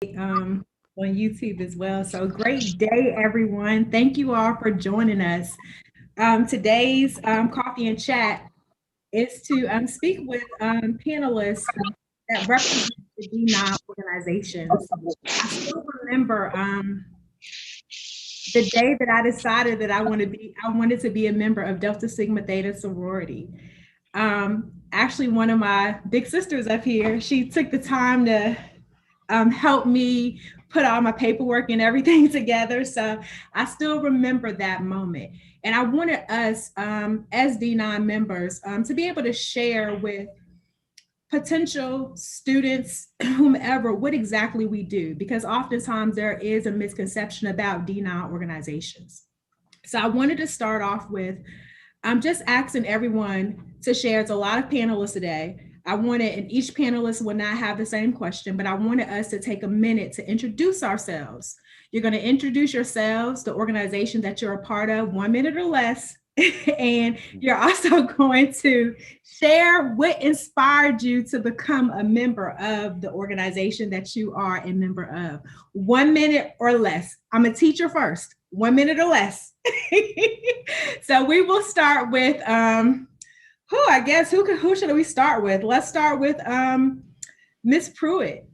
on YouTube as well. So great day, everyone. Thank you all for joining us. Today's coffee and chat is to speak with panelists that represent the D9 organizations. I still remember the day that I decided that I wanted to be a member of Delta Sigma Theta sorority. Actually, one of my big sisters up here, she took the time to help me put all my paperwork and everything together. So I still remember that moment. And I wanted us as D9 members to be able to share with potential students, whomever, what exactly we do, because oftentimes there is a misconception about D9 organizations. So I wanted to start off with I'm just asking everyone to share. It's a lot of panelists today. I wanted, and each panelist will not have the same question, but I wanted us to take a minute to introduce ourselves. You're going to introduce yourselves, the organization that you're a part of, 1 minute or less. And you're also going to share what inspired you to become a member of the organization that you are a member of. 1 minute or less. I'm a teacher first. 1 minute or less. So we will start with who should we start with? Let's start with Miss Pruitt.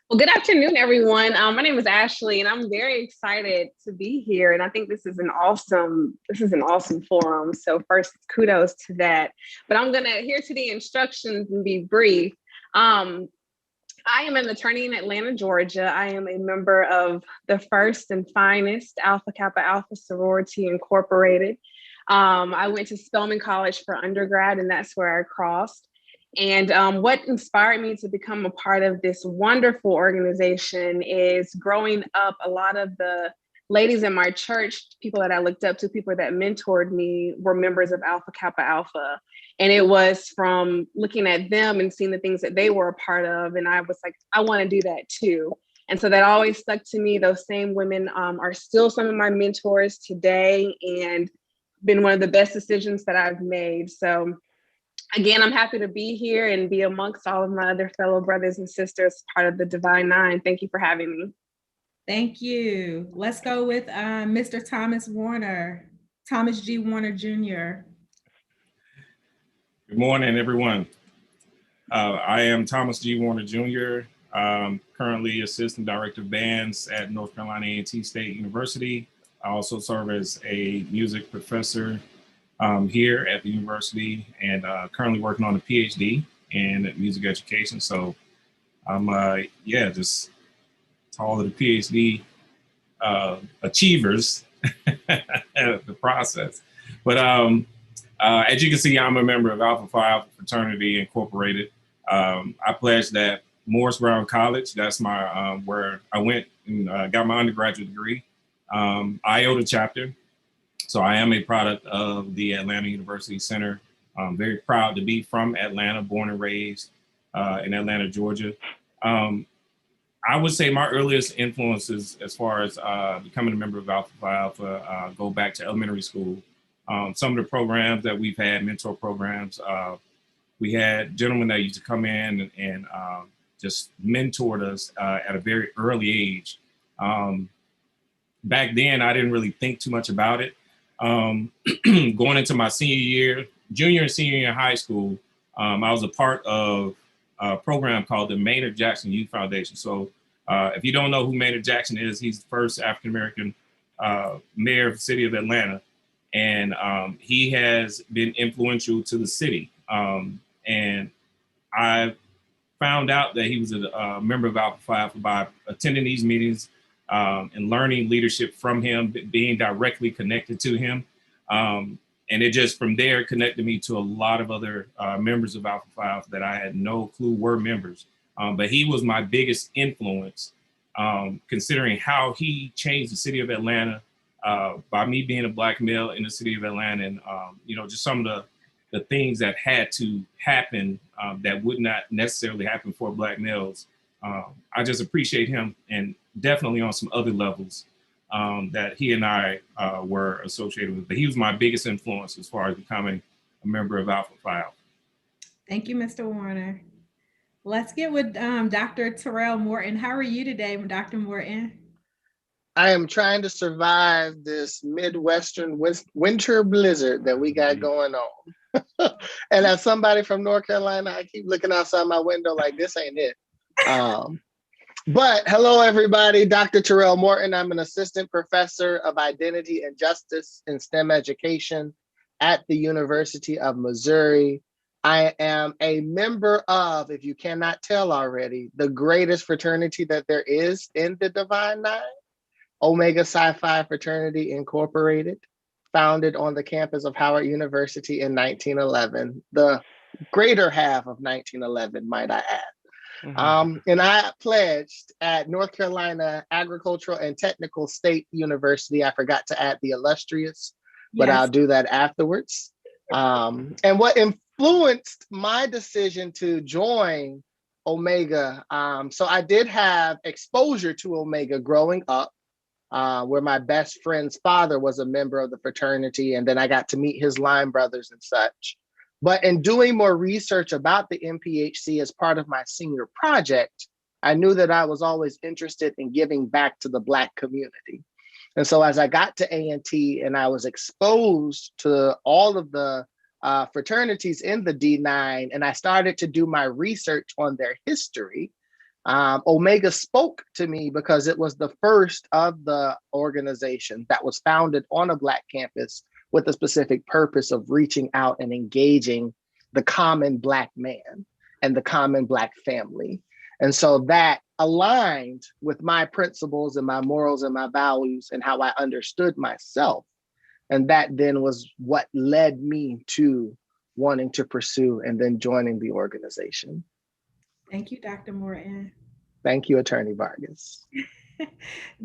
Well, good afternoon, everyone. My name is Ashley, and I'm very excited to be here. And I think this is an awesome forum. So first, kudos to that. But I'm gonna adhere to the instructions and be brief. I am an attorney in Atlanta, Georgia. I am a member of the first and finest Alpha Kappa Alpha Sorority Incorporated. I went to Spelman College for undergrad, and that's where I crossed. And what inspired me to become a part of this wonderful organization is growing up, a lot of the ladies in my church, people that I looked up to, people that mentored me, were members of Alpha Kappa Alpha. And it was from looking at them and seeing the things that they were a part of. And I was like, I want to do that too. And so that always stuck to me. Those same women are still some of my mentors today and been one of the best decisions that I've made. So again, I'm happy to be here and be amongst all of my other fellow brothers and sisters, part of the Divine Nine. Thank you for having me. Thank you. Let's go with Mr. Thomas Warner, Thomas G. Warner Jr. Good morning, everyone. I am Thomas G. Warner Jr., currently Assistant Director of Bands at North Carolina A&T State University. I also serve as a music professor here at the university and currently working on a PhD in music education. So I'm, just to all of the PhD achievers, the process. But as you can see, I'm a member of Alpha Phi Alpha Fraternity Incorporated. I pledged at Morris Brown College. That's my where I went and got my undergraduate degree. IOTA chapter. So I am a product of the Atlanta University Center. I'm very proud to be from Atlanta, born and raised in Atlanta, Georgia. I would say my earliest influences as far as becoming a member of Alpha Phi Alpha go back to elementary school. Some of the programs that we've had, mentor programs, we had gentlemen that used to come in and just mentored us at a very early age. Back then, I didn't really think too much about it. Going into my junior and senior year in high school, I was a part of a program called the Maynard Jackson Youth Foundation. So if you don't know who Maynard Jackson is, he's the first African-American mayor of the city of Atlanta. And he has been influential to the city. And I found out that he was a member of Alpha Phi Alpha by attending these meetings and learning leadership from him, being directly connected to him. And it just from there connected me to a lot of other members of Alpha Phi Alpha that I had no clue were members. But he was my biggest influence, considering how he changed the city of Atlanta by me being a Black male in the city of Atlanta, and just some of the things that had to happen that would not necessarily happen for Black males. I just appreciate him, and definitely on some other levels that he and I were associated with. But he was my biggest influence as far as becoming a member of Alpha Phi Alpha. Thank you, Mr. Warner. Let's get with Dr. Terrell Morton. How are you today, Dr. Morton? I am trying to survive this Midwestern winter blizzard that we got going on. And as somebody from North Carolina, I keep looking outside my window like this ain't it. But hello, everybody. Dr. Terrell Morton. I'm an assistant professor of identity and justice in STEM education at the University of Missouri. I am a member of, if you cannot tell already, the greatest fraternity that there is in the Divine Nine. Omega Psi Phi Fraternity Incorporated, founded on the campus of Howard University in 1911, the greater half of 1911, might I add. And I pledged at North Carolina Agricultural and Technical State University. I forgot to add the illustrious, but I'll do that afterwards. And what influenced my decision to join Omega, so I did have exposure to Omega growing up, where my best friend's father was a member of the fraternity, and then I got to meet his line brothers and such. But in doing more research about the MPHC as part of my senior project, I knew that I was always interested in giving back to the Black community. And so as I got to A&T and I was exposed to all of the fraternities in the D9, and I started to do my research on their history, Omega spoke to me because it was the first of the organization that was founded on a Black campus with a specific purpose of reaching out and engaging the common Black man and the common Black family. And so that aligned with my principles and my morals and my values and how I understood myself. And that then was what led me to wanting to pursue and then joining the organization. Thank you, Dr. Morton. Thank you, Attorney Vargas.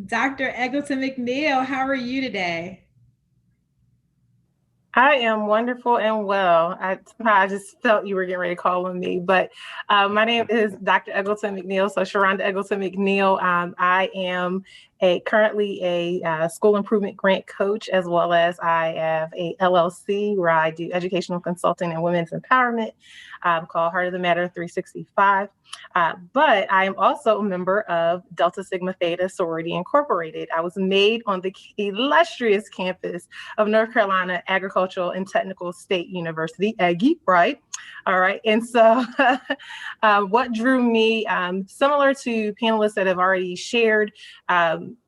Dr. Eggleton McNeil, how are you today? I am wonderful and well. I just felt you were getting ready to call on me, but my name is Dr. Eggleton McNeil. So Sharonda Eggleton McNeil. I am currently a school improvement grant coach, as well as I have a LLC where I do educational consulting and women's empowerment, called Heart of the Matter 365. But I am also a member of Delta Sigma Theta Sorority Incorporated. I was made on the illustrious campus of North Carolina Agricultural and Technical State University, Aggie, right? All right. And so what drew me, similar to panelists that have already shared,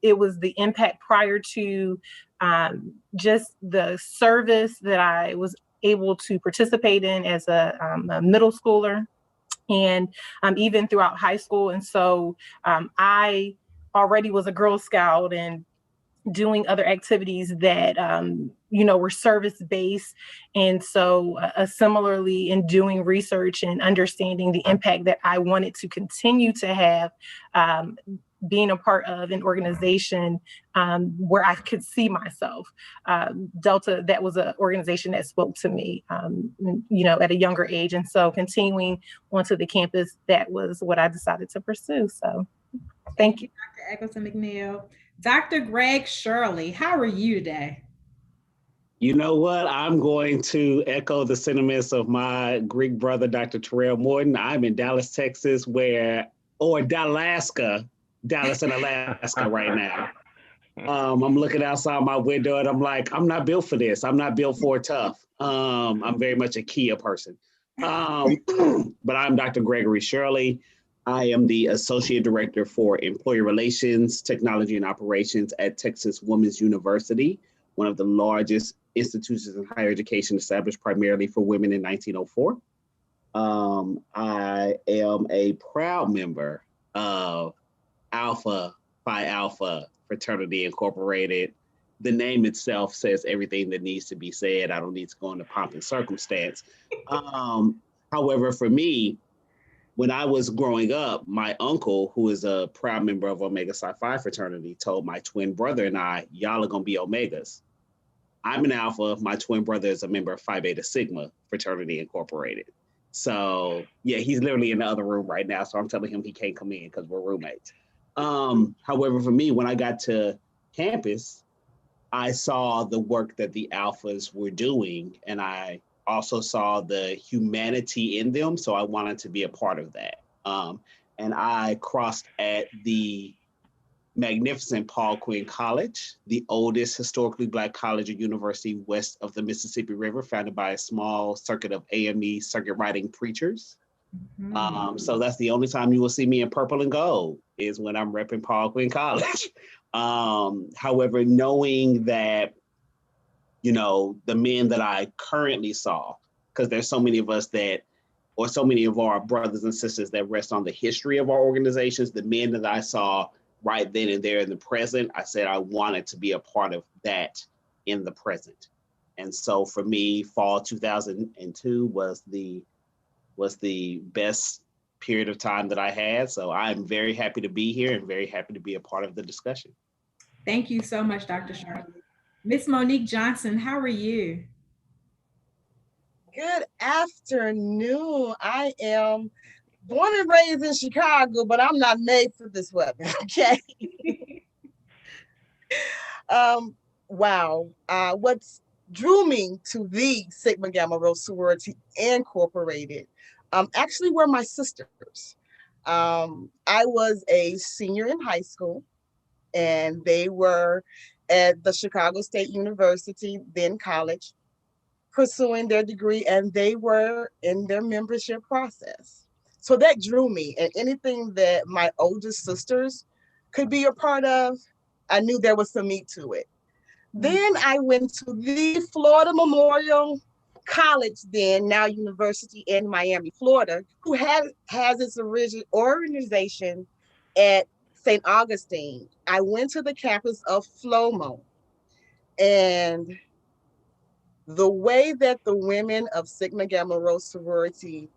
it was the impact prior to just the service that I was able to participate in as a middle schooler and even throughout high school. And so I already was a Girl Scout and doing other activities that, were service-based. And so similarly in doing research and understanding the impact that I wanted to continue to have, being a part of an organization where I could see myself. Delta, that was an organization that spoke to me, at a younger age. And so continuing onto the campus, that was what I decided to pursue. So thank you. Dr. Eggleton McNeil. Dr. Greg Shirley, how are you today? You know what? I'm going to echo the sentiments of my Greek brother, Dr. Terrell Morton. I'm in Dallas, Texas, Dallas in Alaska right now. I'm looking outside my window and I'm like, I'm not built for this. I'm not built for tough. I'm very much a Kia person. But I'm Dr. Gregory Shirley. I am the Associate Director for Employee Relations, Technology and Operations at Texas Women's University, one of the largest institutions in higher education established primarily for women in 1904. I am a proud member of Alpha Phi Alpha Fraternity Incorporated. The name itself says everything that needs to be said. I don't need to go into pomp and circumstance. However, for me, when I was growing up, my uncle, who is a proud member of Omega Psi Phi fraternity, told my twin brother and I, y'all are gonna be Omegas. I'm an Alpha, my twin brother is a member of Phi Beta Sigma Fraternity Incorporated. So yeah, he's literally in the other room right now. So I'm telling him he can't come in because we're roommates. However, for me, when I got to campus, I saw the work that the Alphas were doing, and I also saw the humanity in them. So I wanted to be a part of that. And I crossed at the magnificent Paul Quinn College, the oldest historically Black college or university west of the Mississippi River, founded by a small circuit of AME circuit riding preachers. So that's the only time you will see me in purple and gold is when I'm repping Paul Quinn College. However, knowing that, you know, the men that I currently saw, because there's so many of us that, or so many of our brothers and sisters that rest on the history of our organizations, the men that I saw right then and there in the present, I said I wanted to be a part of that in the present. And so for me, fall 2002 was the best period of time that I had. So I'm very happy to be here and very happy to be a part of the discussion. Thank you so much, Dr. Charlotte. Miss Monique Johnson, how are you? Good afternoon. I am born and raised in Chicago, but I'm not made for this weather, okay? Wow. What drew me to the Sigma Gamma Rho Sorority Incorporated actually were my sisters. I was a senior in high school, and they were at the Chicago State University, then college, pursuing their degree, and they were in their membership process. So that drew me, and anything that my older sisters could be a part of, I knew there was some meat to it. Then I went to the Florida Memorial College, then now University in Miami, Florida, who has its organization at St. Augustine. I went to the campus of FLOMO, and the way that the women of Sigma Gamma Rho sorority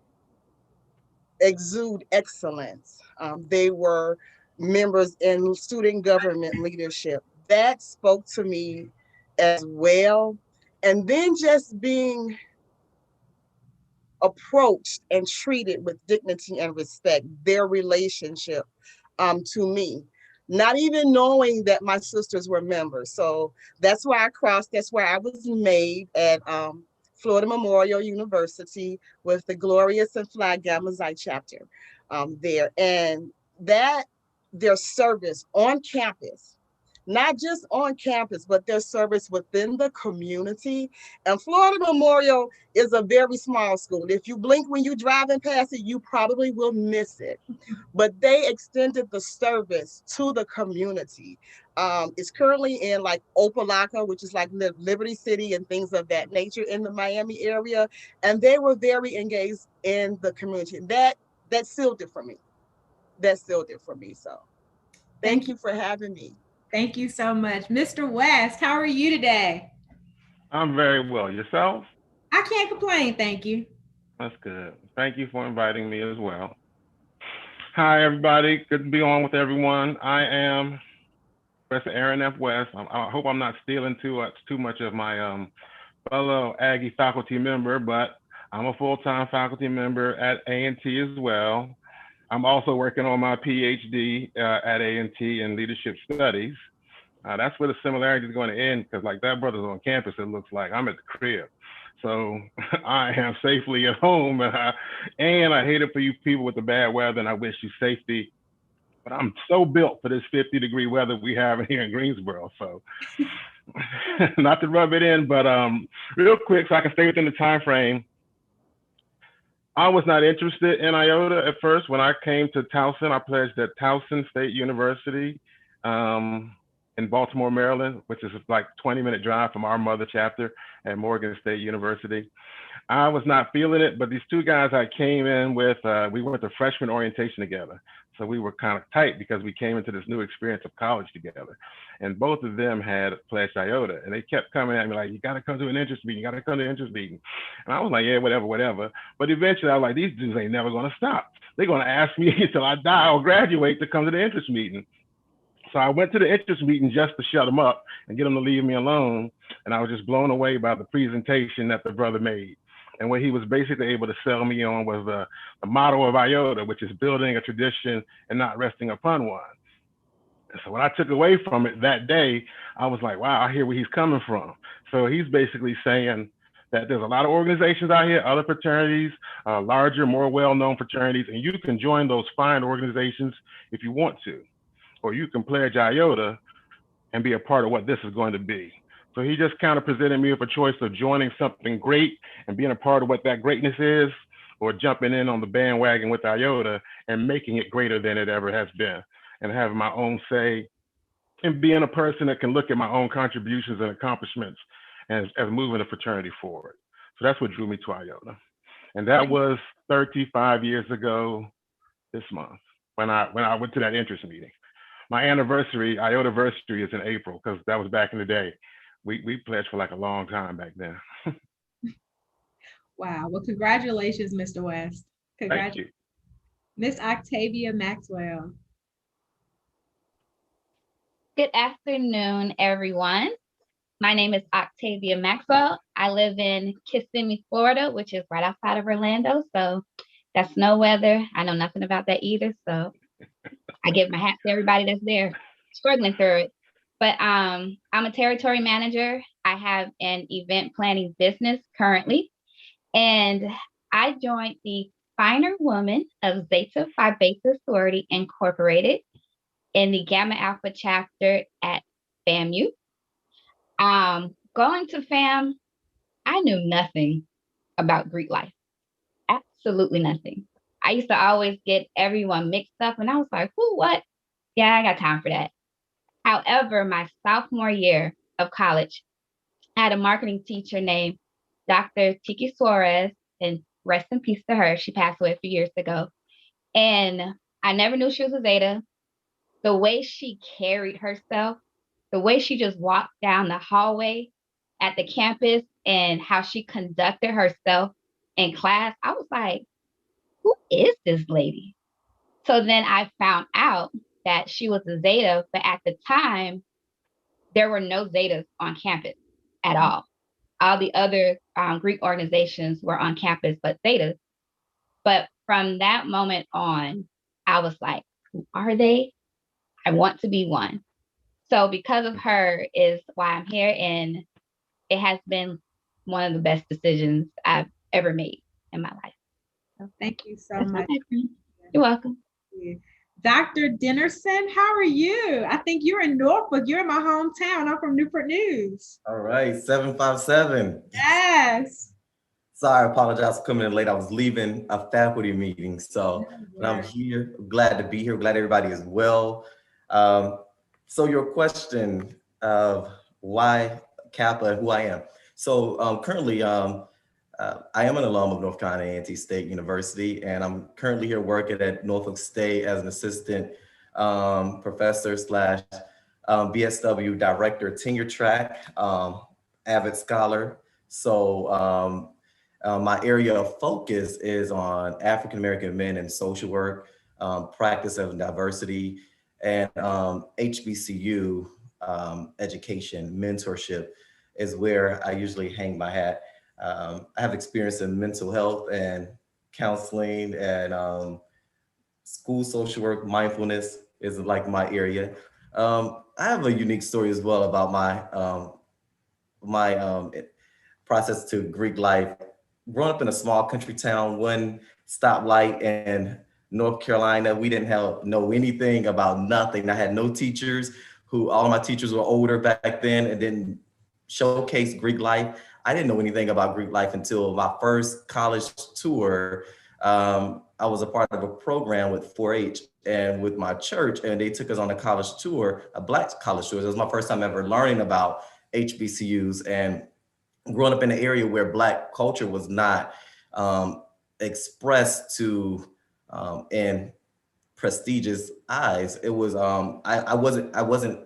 exude excellence. They were members in student government leadership. That spoke to me as well. And then just being approached and treated with dignity and respect, their relationship to me, not even knowing that my sisters were members. So that's where I crossed, that's where I was made at Florida Memorial University with the Glorious and Phi Gamma Xi chapter there. And that, their service on campus, not just on campus, but their service within the community. And Florida Memorial is a very small school. If you blink when you're driving past it, you probably will miss it. But they extended the service to the community. It's currently in like Opelika, which is like Liberty City and things of that nature in the Miami area. And they were very engaged in the community. That sealed it for me. That sealed it for me. So thank you for having me. Thank you so much. Mr. West, how are you today? I'm very well. Yourself? I can't complain, thank you. That's good. Thank you for inviting me as well. Hi, everybody. Good to be on with everyone. I am Professor Aaron F. West. I hope I'm not stealing too much of my fellow Aggie faculty member, but I'm a full-time faculty member at A&T as well. I'm also working on my PhD at A&T in leadership studies. That's where the similarity is going to end, because like that brother's on campus, it looks like I'm at the crib. So I am safely at home, and I hate it for you people with the bad weather, and I wish you safety. But I'm so built for this 50-degree weather we have here in Greensboro. So not to rub it in, but real quick, so I can stay within the time frame. I was not interested in IOTA at first. When I came to Towson, I pledged at Towson State University in Baltimore, Maryland, which is like a 20-minute drive from our mother chapter at Morgan State University. I was not feeling it, but these two guys I came in with, we went to freshman orientation together. So we were kind of tight because we came into this new experience of college together. And both of them had pledged IOTA, and they kept coming at me like, you got to come to an interest meeting, you got to come to an interest meeting. And I was like, yeah, whatever. But eventually I was like, these dudes ain't never going to stop. They're going to ask me until I die or graduate to come to the interest meeting. So I went to the interest meeting just to shut them up and get them to leave me alone. And I was just blown away by the presentation that the brother made. And what he was basically able to sell me on was the motto of IOTA, which is building a tradition and not resting upon one. And so what I took away from it that day, I was like, wow, I hear where he's coming from. So he's basically saying that there's a lot of organizations out here, other fraternities, larger, more well-known fraternities, and you can join those fine organizations if you want to, or you can pledge IOTA and be a part of what this is going to be. So he just kind of presented me with a choice of joining something great and being a part of what that greatness is, or jumping in on the bandwagon with IOTA and making it greater than it ever has been, and having my own say, and being a person that can look at my own contributions and accomplishments as moving the fraternity forward. So that's what drew me to IOTA. And that was 35 years ago this month when I went to that interest meeting. My anniversary, IOTA-versary, is in April, because that was back in the day. We pledged for like a long time back then. Wow. Well, congratulations, Mr. West. Thank you. Miss Octavia Maxwell. Good afternoon, everyone. My name is Octavia Maxwell. I live in Kissimmee, Florida, which is right outside of Orlando. So that's no weather. I know nothing about that either. So I give my hat to everybody that's there struggling through it. But I'm a territory manager. I have an event planning business currently. And I joined the Finer Woman of Zeta Phi Beta Sorority Incorporated in the Gamma Alpha chapter at FAMU. Going to FAM, I knew nothing about Greek life. Absolutely nothing. I used to always get everyone mixed up, and I was like, who, what? Yeah, I got time for that. However, my sophomore year of college, I had a marketing teacher named Dr. Tiki Suarez, and rest in peace to her. She passed away a few years ago. And I never knew she was a Zeta. The way she carried herself, the way she just walked down the hallway at the campus, and how she conducted herself in class, I was like, who is this lady? So then I found out that she was a Zeta, but at the time, there were no Zetas on campus at all. All the other Greek organizations were on campus, but Zetas. But from that moment on, I was like, who are they? I want to be one. So because of her is why I'm here, and it has been one of the best decisions I've ever made in my life. So thank you so much. You're welcome. Dr. Dinnerson, how are you? I think you're in Norfolk. You're in my hometown. I'm from Newport News. All right, 757. Yes. Sorry, I apologize for coming in late. I was leaving a faculty meeting. So but I'm here, glad to be here. Glad everybody is well. So your question of why Kappa and who I am. So currently, I am an alum of North Carolina A&T State University, and I'm currently here working at Norfolk State as an assistant professor slash BSW director, tenure track, avid scholar. So my area of focus is on African-American men in social work, practice of diversity, and HBCU education, mentorship is where I usually hang my hat. I have experience in mental health and counseling and school social work. Mindfulness is like my area. I have a unique story as well about my process to Greek life. Growing up in a small country town, one stoplight in North Carolina, we didn't know anything about nothing. I had no teachers all my teachers were older back then and didn't showcase Greek life. I didn't know anything about Greek life until my first college tour. I was a part of a program with 4-H and with my church, and they took us on a college tour, a Black college tour. It was my first time ever learning about HBCUs and growing up in an area where Black culture was not expressed to in prestigious eyes. It was I wasn't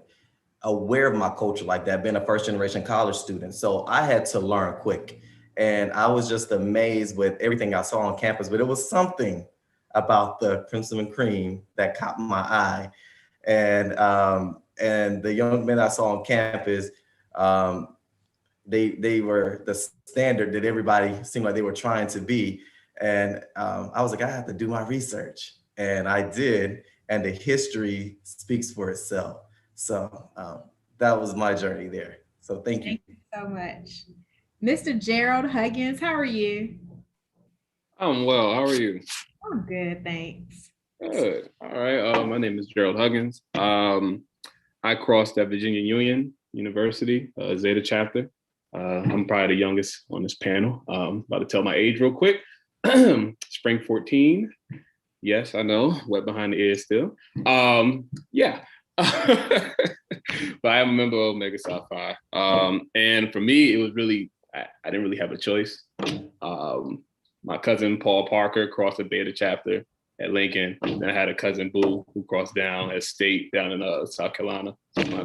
aware of my culture like that, being a first generation college student. So I had to learn quick. And I was just amazed with everything I saw on campus, but it was something about the crimson and cream that caught my eye. And the young men I saw on campus, they were the standard that everybody seemed like they were trying to be. And I was like, I have to do my research. And I did, and the history speaks for itself. So that was my journey there. So thank you. Thank you so much. Mr. Gerald Huggins, how are you? I'm well. How are you? I'm good, thanks. Good. All right. My name is Gerald Huggins. I crossed at Virginia Union University, Zeta chapter. I'm probably the youngest on this panel. About to tell my age real quick. Spring 14. Yes, I know. Wet behind the ears still. Yeah. But I am a member of Omega Psi Phi. And for me, it was really, I didn't really have a choice. My cousin Paul Parker crossed the Beta chapter at Lincoln. And I had a cousin Boo who crossed down at State down in South Carolina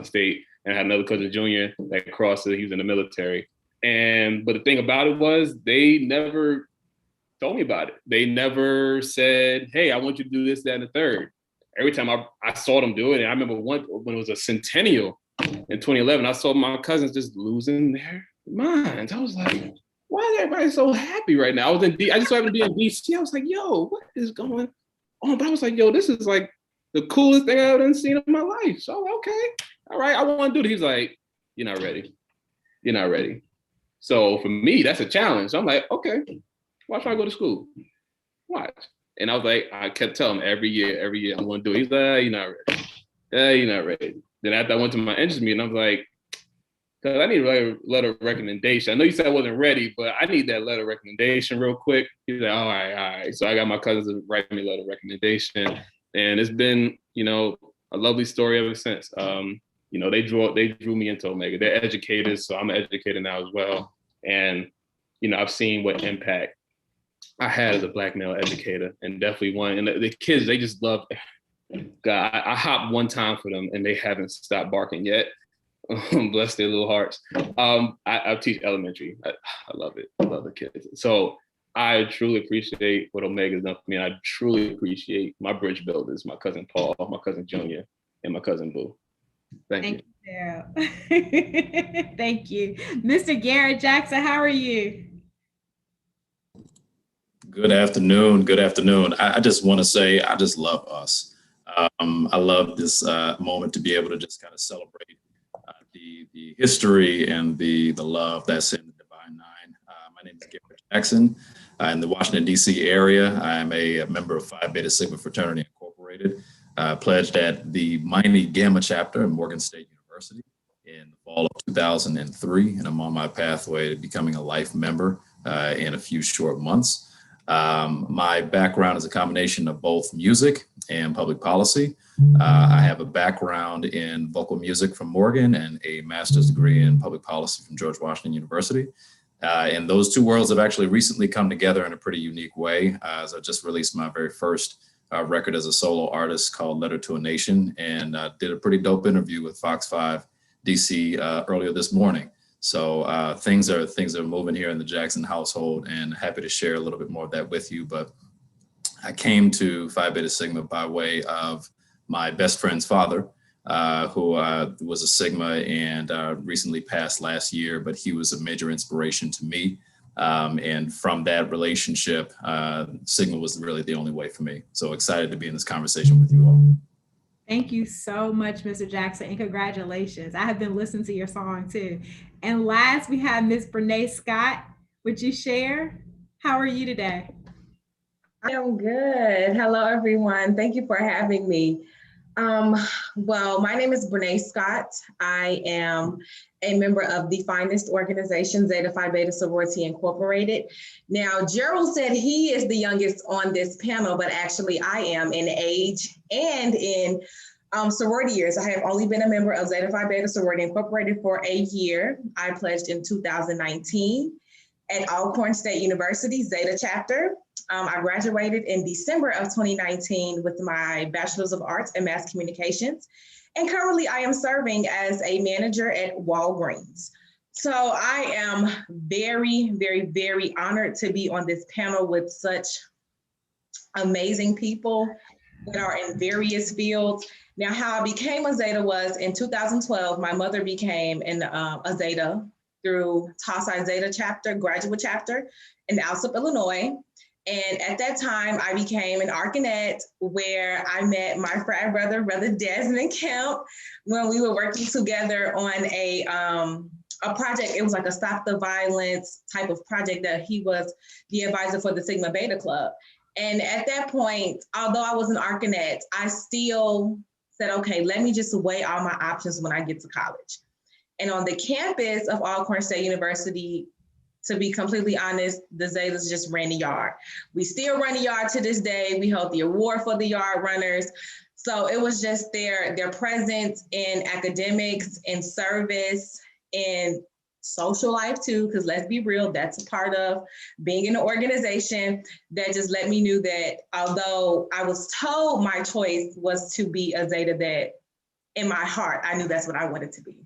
State. And I had another cousin Junior that crossed it. He was in the military. But the thing about it was they never told me about it. They never said, hey, I want you to do this, that, and the third. Every time I saw them do it, and I remember when it was a centennial in 2011, I saw my cousins just losing their minds. I was like, why is everybody so happy right now? I just so happened to be in DC. I was like, yo, what is going on? But I was like, yo, this is like the coolest thing I've ever seen in my life. So, okay, all right, I want to do it. He's like, you're not ready. You're not ready. So for me, that's a challenge. I'm like, okay, why should I go to school? Watch. And I was like, I kept telling him every year, I'm going to do it. He's like, you're not ready. You're not ready. Then after I went to my interest meeting, I was like, because I need a letter of recommendation. I know you said I wasn't ready, but I need that letter of recommendation real quick. He's like, all right. So I got my cousins to write me a letter of recommendation. And it's been, a lovely story ever since. They drew me into Omega. They're educators, so I'm an educator now as well. And, I've seen what impact I had as a Black male educator, and definitely one. And the kids, they just love. God, I hopped one time for them, and they haven't stopped barking yet. Bless their little hearts. I teach elementary. I love it. I love the kids. So I truly appreciate what Omega's done for me. I truly appreciate my bridge builders, my cousin Paul, my cousin Junior, and my cousin Boo. Thank you. Sarah. Thank you. Mr. Garrett Jackson, how are you? Good afternoon. Good afternoon. I just want to say I just love us. I love this moment to be able to just kind of celebrate the history and the love that's in the Divine Nine. My name is Garrett Jackson. In the Washington, D.C. area, I am a member of Phi Beta Sigma Fraternity Incorporated, pledged at the Miami Gamma chapter in Morgan State University in the fall of 2003, and I'm on my pathway to becoming a life member in a few short months. My background is a combination of both music and public policy. I have a background in vocal music from Morgan and a master's degree in public policy from George Washington University. And those two worlds have actually recently come together in a pretty unique way, as I just released my very first record as a solo artist called Letter to a Nation, and did a pretty dope interview with Fox 5 DC earlier this morning. So things are moving here in the Jackson household, and happy to share a little bit more of that with you. But I came to Phi Beta Sigma by way of my best friend's father, who was a Sigma and recently passed last year, but he was a major inspiration to me. And from that relationship, Sigma was really the only way for me. So excited to be in this conversation with you all. Thank you so much, Mr. Jackson, and congratulations. I have been listening to your song too. And last, we have Ms. Brene Scott. Would you share? How are you today? I am good. Hello, everyone. Thank you for having me. Well, my name is Brene Scott. I am a member of the finest organization, Zeta Phi Beta Sorority Incorporated. Now, Gerald said he is the youngest on this panel, but actually I am in age and in sorority years. I have only been a member of Zeta Phi Beta Sorority Incorporated for a year. I pledged in 2019 at Alcorn State University, Zeta chapter. I graduated in December of 2019 with my Bachelor's of Arts in Mass Communications. And currently I am serving as a manager at Walgreens. So I am very, very, very honored to be on this panel with such amazing people that are in various fields. Now, how I became a Zeta was in 2012, my mother became a Zeta through Tausside Zeta chapter, graduate chapter in Alsop, Illinois. And at that time, I became an Arcanet, where I met my frat brother, Brother Desmond Kemp, when we were working together on a a project. It was like a stop the violence type of project that he was the advisor for the Sigma Beta Club. And at that point, although I was an Arcanet, I still said, okay, let me just weigh all my options when I get to college. And on the campus of Alcorn State University, to be completely honest, the Zetas just ran the yard. We still run the yard to this day. We hold the award for the yard runners. So it was just their presence in academics and service and social life too, because let's be real, that's a part of being in an organization that just let me knew that although I was told my choice was to be a Zeta, that in my heart, I knew that's what I wanted to be.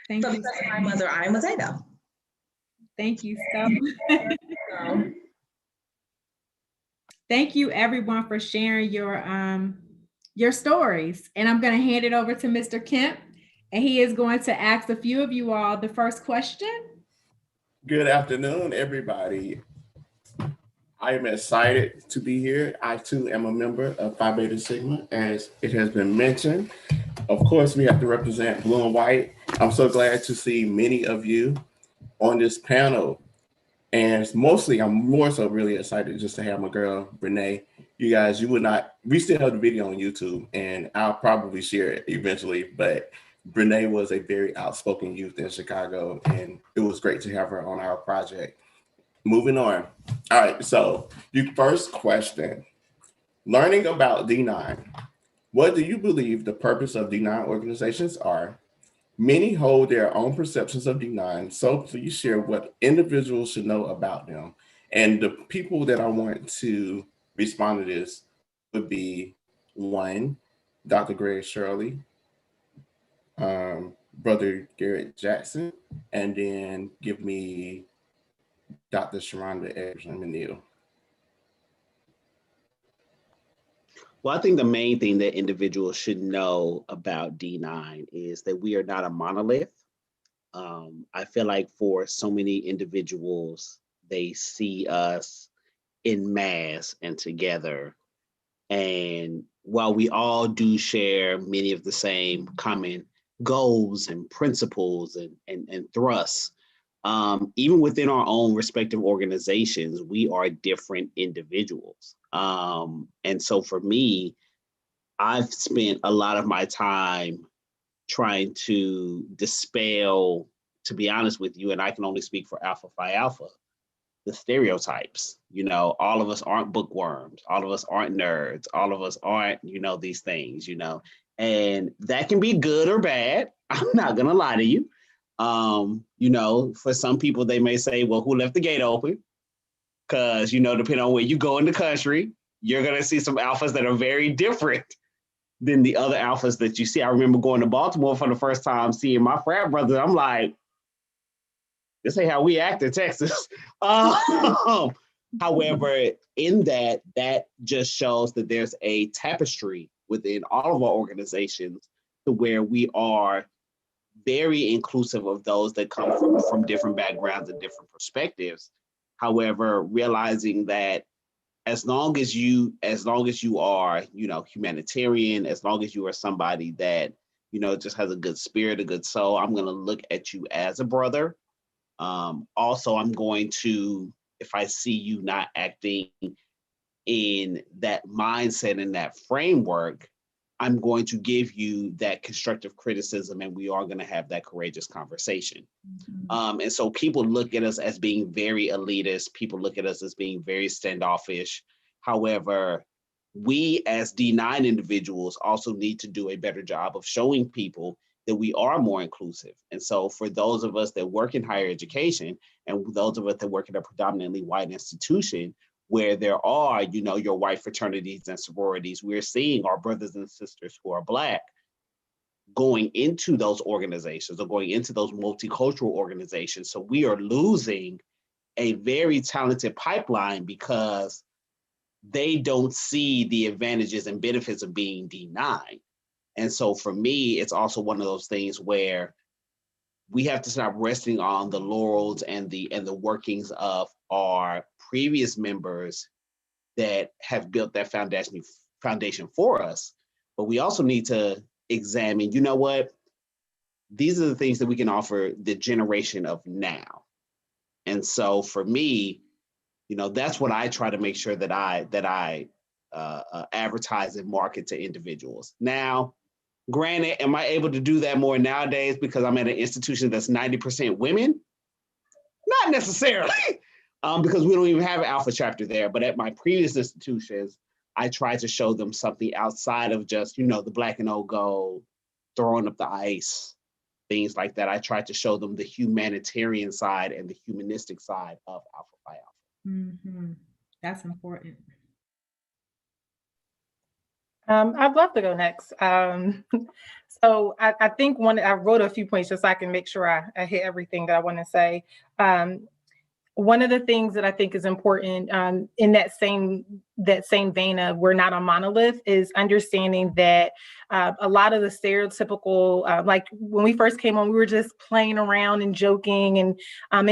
Thank so you. because of my mother, I am a Zeta. Thank you so much. Thank you everyone for sharing your stories. And I'm going to hand it over to Mr. Kemp, and he is going to ask a few of you all the first question. Good afternoon, everybody. I am excited to be here. I too am a member of Phi Beta Sigma, as it has been mentioned. Of course, we have to represent blue and white. I'm so glad to see many of you on this panel. And mostly, I'm more so really excited just to have my girl, Renee. You guys, we still have the video on YouTube, and I'll probably share it eventually, but Renee was a very outspoken youth in Chicago, and it was great to have her on our project. Moving on. All right, so your first question, learning about D9. What do you believe the purpose of D9 organizations are? Many hold their own perceptions of D9, so please share what individuals should know about them. And the people that I want to respond to this would be one, Dr. Greg Shirley, Brother Garrett Jackson, and then give me Dr. Sharonda Edgerton-McNeil. Well, I think the main thing that individuals should know about D9 is that we are not a monolith. I feel like for so many individuals, they see us in mass and together. And while we all do share many of the same common goals and principles and thrusts, even within our own respective organizations, we are different individuals. And so for me, I've spent a lot of my time trying to dispel, to be honest with you, and I can only speak for Alpha Phi Alpha, the stereotypes. All of us aren't bookworms. All of us aren't nerds. All of us aren't, these things, and that can be good or bad. I'm not going to lie to you. For some people, they may say, well, who left the gate open? Because, depending on where you go in the country, you're going to see some alphas that are very different than the other alphas that you see. I remember going to Baltimore for the first time, seeing my frat brother. I'm like, this ain't how we act in Texas. However, in that just shows that there's a tapestry within all of our organizations to where we are very inclusive of those that come from different backgrounds and different perspectives. However, realizing that as long as you are, humanitarian, as long as you are somebody that, just has a good spirit, a good soul, I'm going to look at you as a brother. Also, I'm going to, if I see you not acting in that mindset and that framework, I'm going to give you that constructive criticism, and we are going to have that courageous conversation. Mm-hmm. And so people look at us as being very elitist. People look at us as being very standoffish. However, we as D9 individuals also need to do a better job of showing people that we are more inclusive. And so for those of us that work in higher education, and those of us that work in a predominantly white institution, where there are, your white fraternities and sororities, we're seeing our brothers and sisters who are Black going into those organizations or going into those multicultural organizations. So we are losing a very talented pipeline because they don't see the advantages and benefits of being D9. And so for me, it's also one of those things where we have to stop resting on the laurels and the workings of our previous members that have built that foundation for us. But we also need to examine, these are the things that we can offer the generation of now. And so for me, that's what I try to make sure that I advertise and market to individuals. Now, granted, am I able to do that more nowadays because I'm at an institution that's 90% women? Not necessarily, because we don't even have an alpha chapter there. But at my previous institutions, I tried to show them something outside of just, the black and old gold, throwing up the ice, things like that. I tried to show them the humanitarian side and the humanistic side of Alpha Phi Alpha. Mm-hmm. That's important. I'd love to go next. So I think I wrote a few points just so I can make sure I hit everything that I want to say. One of the things that I think is important in that same vein of we're not a monolith is understanding that a lot of the stereotypical, like when we first came on, we were just playing around and joking and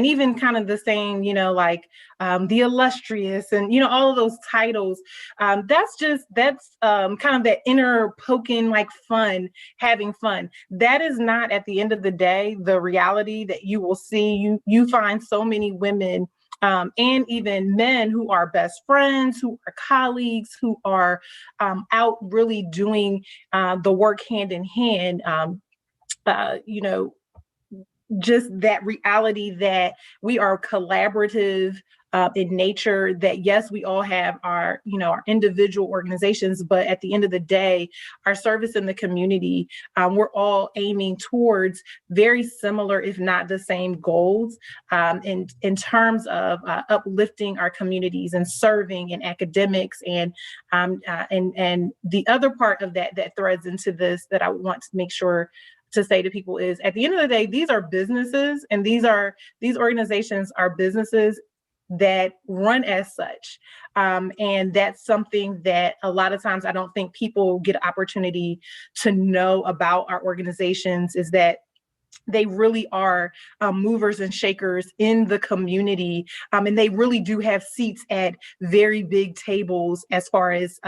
even kind of the saying, the illustrious and, all of those titles. That's kind of that inner poking, like fun, having fun. That is not at the end of the day, the reality that you will see. You find so many women and even men who are best friends, who are colleagues, who are out really doing the work hand in hand, just that reality that we are collaborative in nature, that yes, we all have our individual organizations, but at the end of the day, our service in the community, we're all aiming towards very similar, if not the same goals in terms of uplifting our communities and serving in academics and the other part of that threads into this that I want to make sure to say to people is at the end of the day, these are businesses and these organizations are businesses that run as such. And that's something that a lot of times I don't think people get opportunity to know about our organizations, is that they really are movers and shakers in the community. And they really do have seats at very big tables as far as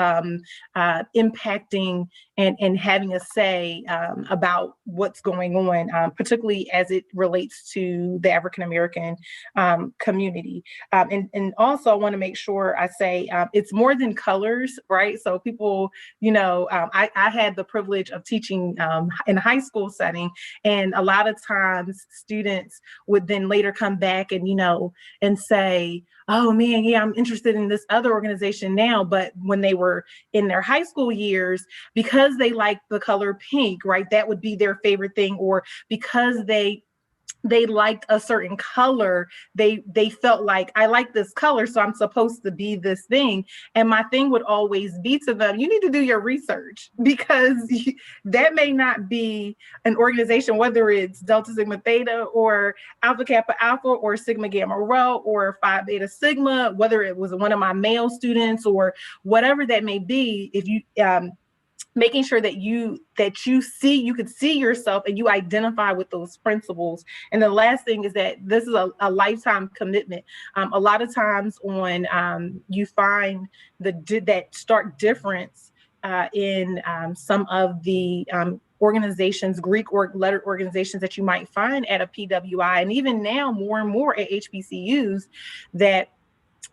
impacting and having a say about what's going on, particularly as it relates to the African-American community. And also I want to make sure I say it's more than colors, right? So people, I had the privilege of teaching in a high school setting, and a lot of times students would then later come back and, and say, oh man, yeah, I'm interested in this other organization now. But when they were in their high school years, because they liked the color pink, right, that would be their favorite thing, or because they liked a certain color, they felt like, I like this color, so I'm supposed to be this thing. And my thing would always be to them, you need to do your research, because that may not be an organization, whether it's Delta Sigma Theta or Alpha Kappa Alpha or Sigma Gamma Rho or Phi Beta Sigma, whether it was one of my male students or whatever that may be. If you making sure that you could see yourself and you identify with those principles. And the last thing is that this is a lifetime commitment. A lot of times when you find that stark difference in some of the organizations, Greek or lettered organizations that you might find at a PWI, and even now more and more at HBCUs, that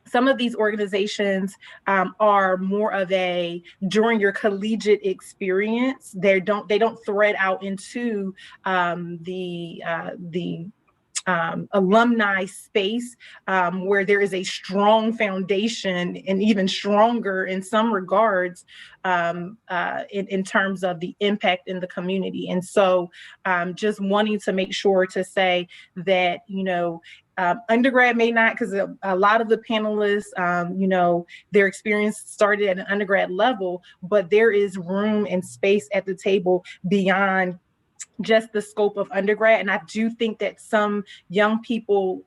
some of these organizations are more of a during your collegiate experience. They don't thread out into the alumni space where there is a strong foundation and even stronger in some regards in terms of the impact in the community. And so just wanting to make sure to say that, undergrad may not, because a lot of the panelists, their experience started at an undergrad level, but there is room and space at the table beyond just the scope of undergrad. And I do think that some young people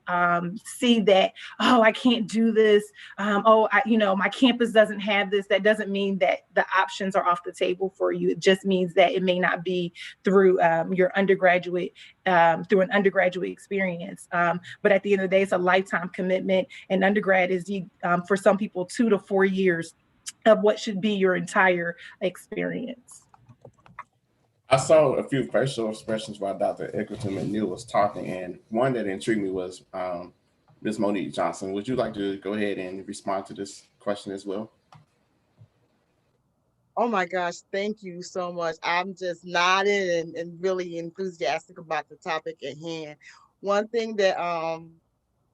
see that, oh, I can't do this. My campus doesn't have this. That doesn't mean that the options are off the table for you. It just means that it may not be through your undergraduate, through an undergraduate experience. But at the end of the day, it's a lifetime commitment. And undergrad is for some people 2 to 4 years of what should be your entire experience. I saw a few facial expressions while Dr. Egerton McNeil was talking, and one that intrigued me was Ms. Monique Johnson. Would you like to go ahead and respond to this question as well? Oh my gosh, thank you so much. I'm just nodding and really enthusiastic about the topic at hand. One thing that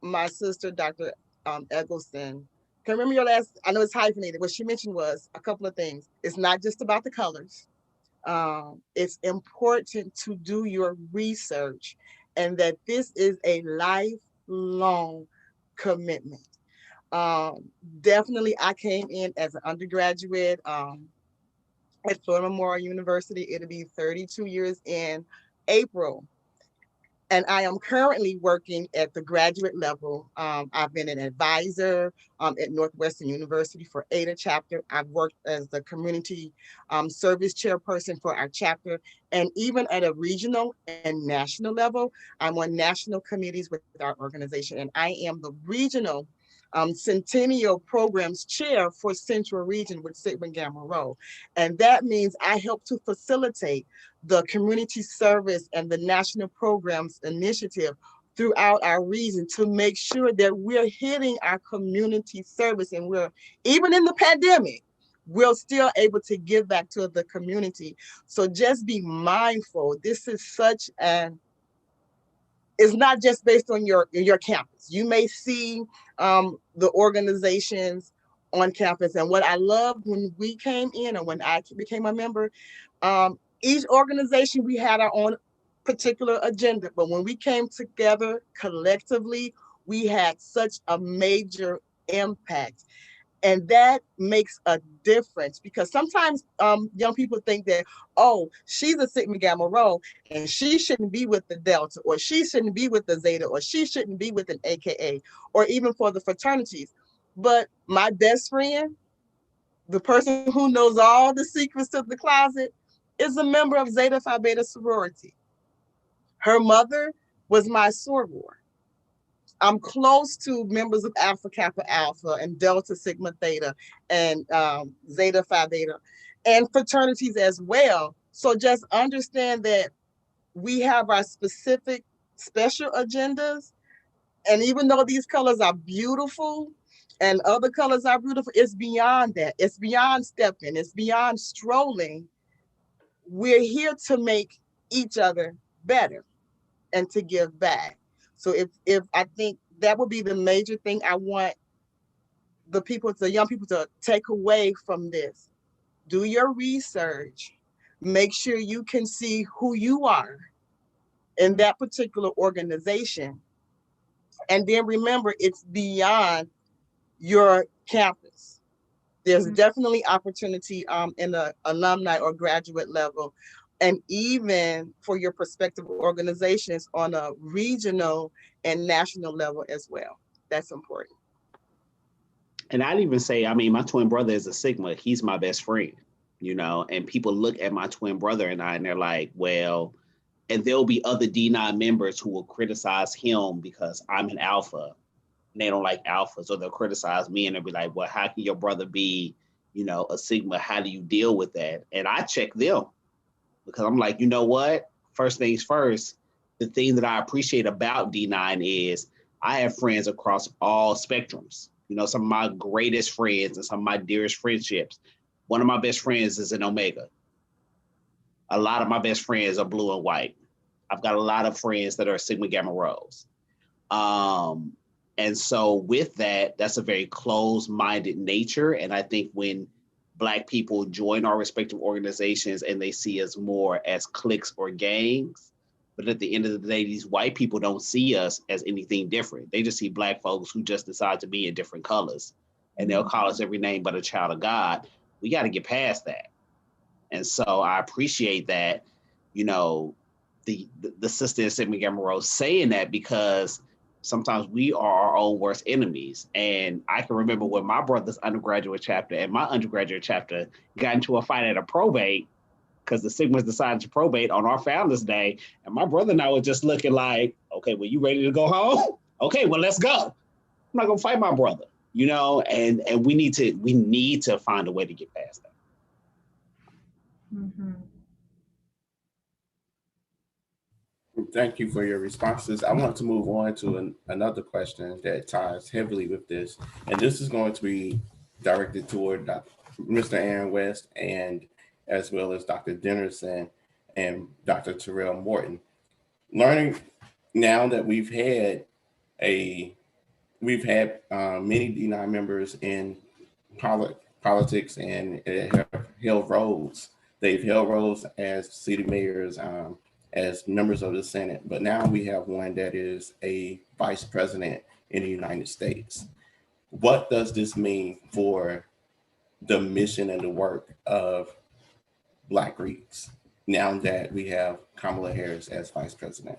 my sister, Dr. Eggleston, can remember your last, I know it's hyphenated, what she mentioned was a couple of things. It's not just about the colors. It's important to do your research and that this is a lifelong commitment. Definitely, I came in as an undergraduate at Florida Memorial University. It'll be 32 years in April. And I am currently working at the graduate level. I've been an advisor at Northwestern University for ADA chapter. I've worked as the community service chairperson for our chapter. And even at a regional and national level, I'm on national committees with our organization. And I am the regional Centennial Programs Chair for Central Region with Sigma Gamma Rho. And that means I help to facilitate the community service and the national programs initiative throughout our region to make sure that we're hitting our community service, and we're, even in the pandemic, we're still able to give back to the community. So just be mindful. This is such an, it's not just based on your campus. You may see the organizations on campus. And what I loved when we came in, or when I became a member, each organization, we had our own particular agenda. But when we came together collectively, we had such a major impact. And that makes a difference, because sometimes young people think that, oh, she's a Sigma Gamma Rho and she shouldn't be with the Delta, or she shouldn't be with the Zeta, or she shouldn't be with an AKA, or even for the fraternities. But my best friend, the person who knows all the secrets of the closet, is a member of Zeta Phi Beta sorority. Her mother was my soror. I'm close to members of Alpha Kappa Alpha and Delta Sigma Theta and Zeta Phi Beta and fraternities as well. So just understand that we have our specific special agendas. And even though these colors are beautiful and other colors are beautiful, it's beyond that. It's beyond stepping. It's beyond strolling. We're here to make each other better and to give back. So if I think that would be the major thing I want the young people to take away from this. Do your research. Make sure you can see who you are in that particular organization. And then remember, it's beyond your campus. There's definitely opportunity in the alumni or graduate level, and even for your prospective organizations on a regional and national level as well. That's important. And I'd even say, I mean, my twin brother is a Sigma. He's my best friend, you know, and people look at my twin brother and I, and they're like, well, and there'll be other D9 members who will criticize him because I'm an Alpha and they don't like Alphas, so they'll criticize me and they'll be like, well, how can your brother be, you know, a Sigma? How do you deal with that? And I check them because I'm like, you know what? First things first, the thing that I appreciate about D9 is I have friends across all spectrums. You know, some of my greatest friends and some of my dearest friendships. One of my best friends is an Omega. A lot of my best friends are blue and white. I've got a lot of friends that are Sigma Gamma Rhos. And so with that, that's a very closed-minded nature. And I think when Black people join our respective organizations and they see us more as cliques or gangs, but at the end of the day, these white people don't see us as anything different. They just see Black folks who just decide to be in different colors. And they'll call us every name but a child of God. We got to get past that. And so I appreciate that, you know, the sister in Sigma Gamma Rho saying that, because sometimes we are our own worst enemies. And I can remember when my brother's undergraduate chapter and my undergraduate chapter got into a fight at a probate because the Sigmas decided to probate on our Founders Day. And my brother and I were just looking like, okay, well, you ready to go home? Okay, well, let's go. I'm not gonna fight my brother, you know, and we need to find a way to get past that. Mm-hmm. Thank you for your responses. I want to move on to another question that ties heavily with this. And this is going to be directed toward Mr. Aaron West and as well as Dr. Dennerson and Dr. Terrell Morton. Learning now that many D9 members in politics and have held roles. They've held roles as city mayors, as members of the Senate, but now we have one that is a vice president in the United States. What does this mean for the mission and the work of Black Greeks now that we have Kamala Harris as vice president?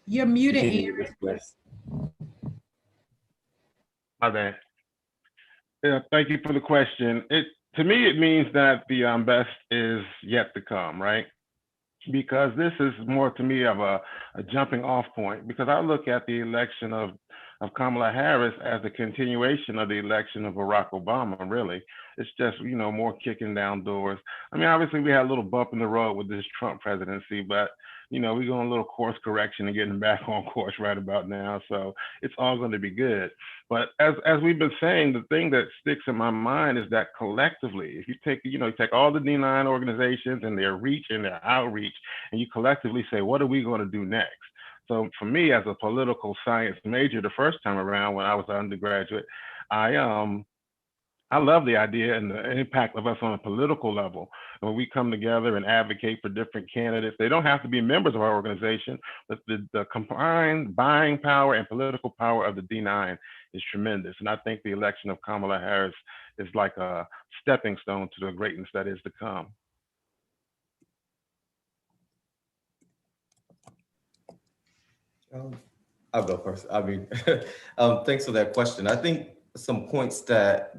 You're muted, Aaron. My bad. Yeah, thank you for the question. To me, it means that the best is yet to come, right? Because this is more to me of a jumping off point, because I look at the election of Kamala Harris as a continuation of the election of Barack Obama, really. It's just, more kicking down doors. I mean, obviously we had a little bump in the road with this Trump presidency, but we're going a little course correction and getting back on course right about now. So it's all going to be good. But as we've been saying, the thing that sticks in my mind is that collectively, if you take, you take all the D9 organizations and their reach and their outreach, and you collectively say, what are we going to do next? So for me, as a political science major the first time around when I was an undergraduate, I love the idea and the impact of us on a political level. When we come together and advocate for different candidates, they don't have to be members of our organization, but the combined buying power and political power of the D9 is tremendous. And I think the election of Kamala Harris is like a stepping stone to the greatness that is to come. I'll go first. I mean, thanks for that question. I think some points that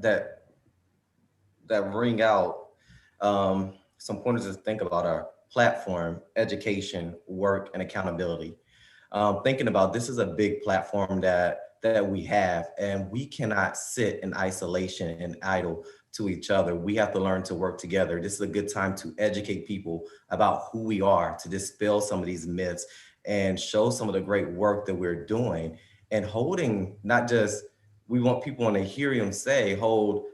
ring out, some pointers to think about are platform, education, work, and accountability. Thinking about this is a big platform that we have, and we cannot sit in isolation and idle to each other. We have to learn to work together. This is a good time to educate people about who we are, to dispel some of these myths and show some of the great work that we're doing, and holding, not just, we want people when they hear him say, hold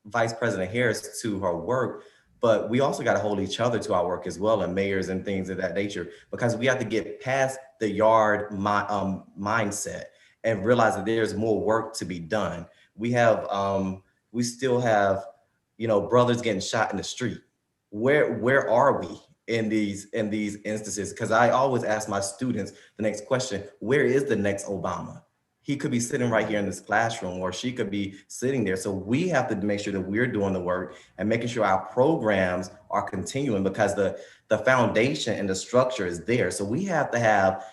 Vice President Harris to her work, but we also got to hold each other to our work as well, and mayors and things of that nature, because we have to get past the yard mindset and realize that there's more work to be done. We still have, brothers getting shot in the street. Where are we in these instances? Because I always ask my students the next question: where is the next Obama? He could be sitting right here in this classroom, or she could be sitting there. So we have to make sure that we're doing the work and making sure our programs are continuing, because the foundation and the structure is there. So we have to have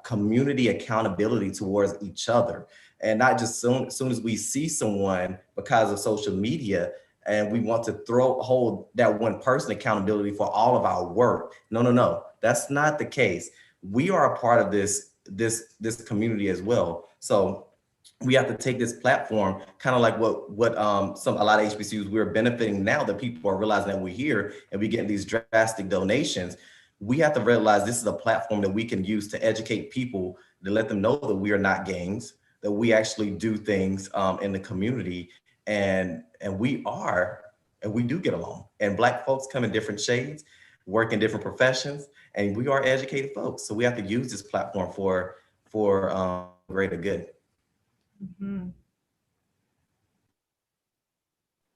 community accountability towards each other, and not just soon as we see someone because of social media and we want to hold that one person accountability for all of our work. No, that's not the case. We are a part of this community as well. So we have to take this platform, kind of like what a lot of HBCUs, we're benefiting now that people are realizing that we're here and we get these drastic donations. We have to realize this is a platform that we can use to educate people, to let them know that we are not gangs, that we actually do things in the community, and we do get along. And Black folks come in different shades, work in different professions, and we are educated folks. So we have to use this platform for greater good. Mm-hmm.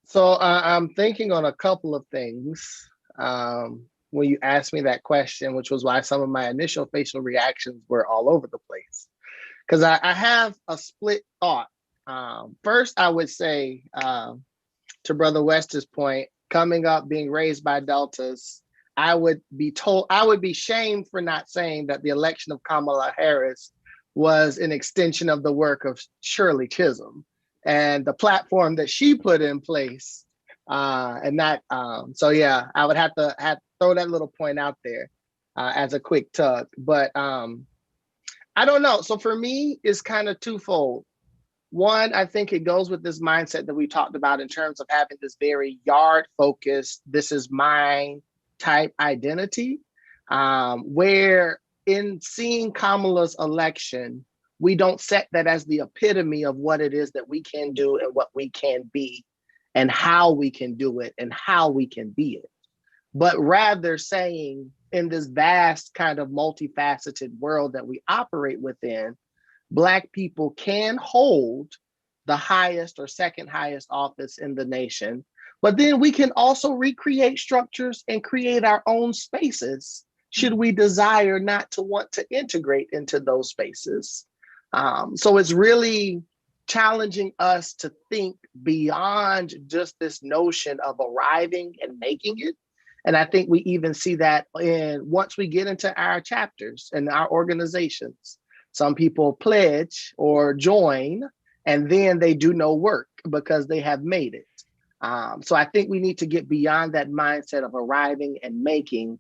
So I'm thinking on a couple of things when you asked me that question, which was why some of my initial facial reactions were all over the place. Because I have a split thought. First, I would say, to Brother West's point, coming up, being raised by Deltas, I would be shamed for not saying that the election of Kamala Harris was an extension of the work of Shirley Chisholm and the platform that she put in place. So yeah, I would have to throw that little point out there as a quick tug. But I don't know. So for me, it's kind of twofold. One, I think it goes with this mindset that we talked about in terms of having this very yard focused, this is mine type identity, where in seeing Kamala's election, we don't set that as the epitome of what it is that we can do and what we can be and how we can do it and how we can be it. But rather saying in this vast kind of multifaceted world that we operate within, Black people can hold the highest or second highest office in the nation, but then we can also recreate structures and create our own spaces should we desire not to want to integrate into those spaces. So it's really challenging us to think beyond just this notion of arriving and making it. And I think we even see that once we get into our chapters and our organizations. Some people pledge or join, and then they do no work because they have made it. So I think we need to get beyond that mindset of arriving and making,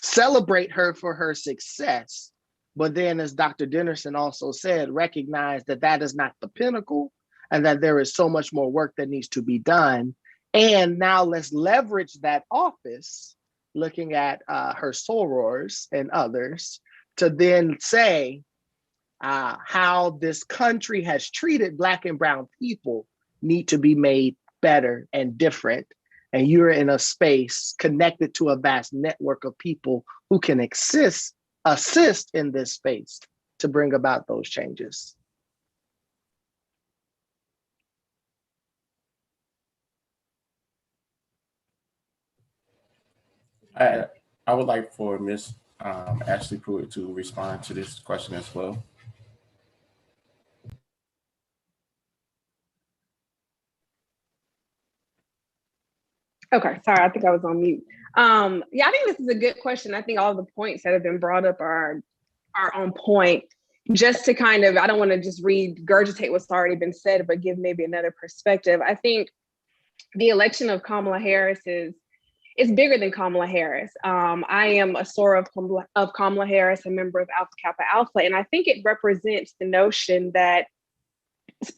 celebrate her for her success. But then, as Dr. Dennerson also said, recognize that that is not the pinnacle and that there is so much more work that needs to be done. And now let's leverage that office, looking at her sorors and others, to then say, how this country has treated Black and Brown people need to be made better and different. And you're in a space connected to a vast network of people who can assist in this space to bring about those changes. I would like for Ms. Ashley Pruitt to respond to this question as well. Okay, sorry, I think I was on mute. Yeah, I think this is a good question. I think all the points that have been brought up are on point. Just to kind of, I don't want to just regurgitate what's already been said, but give maybe another perspective. I think the election of Kamala Harris is bigger than Kamala Harris. I am a soror of Kamala Harris, a member of Alpha Kappa Alpha, and I think it represents the notion that,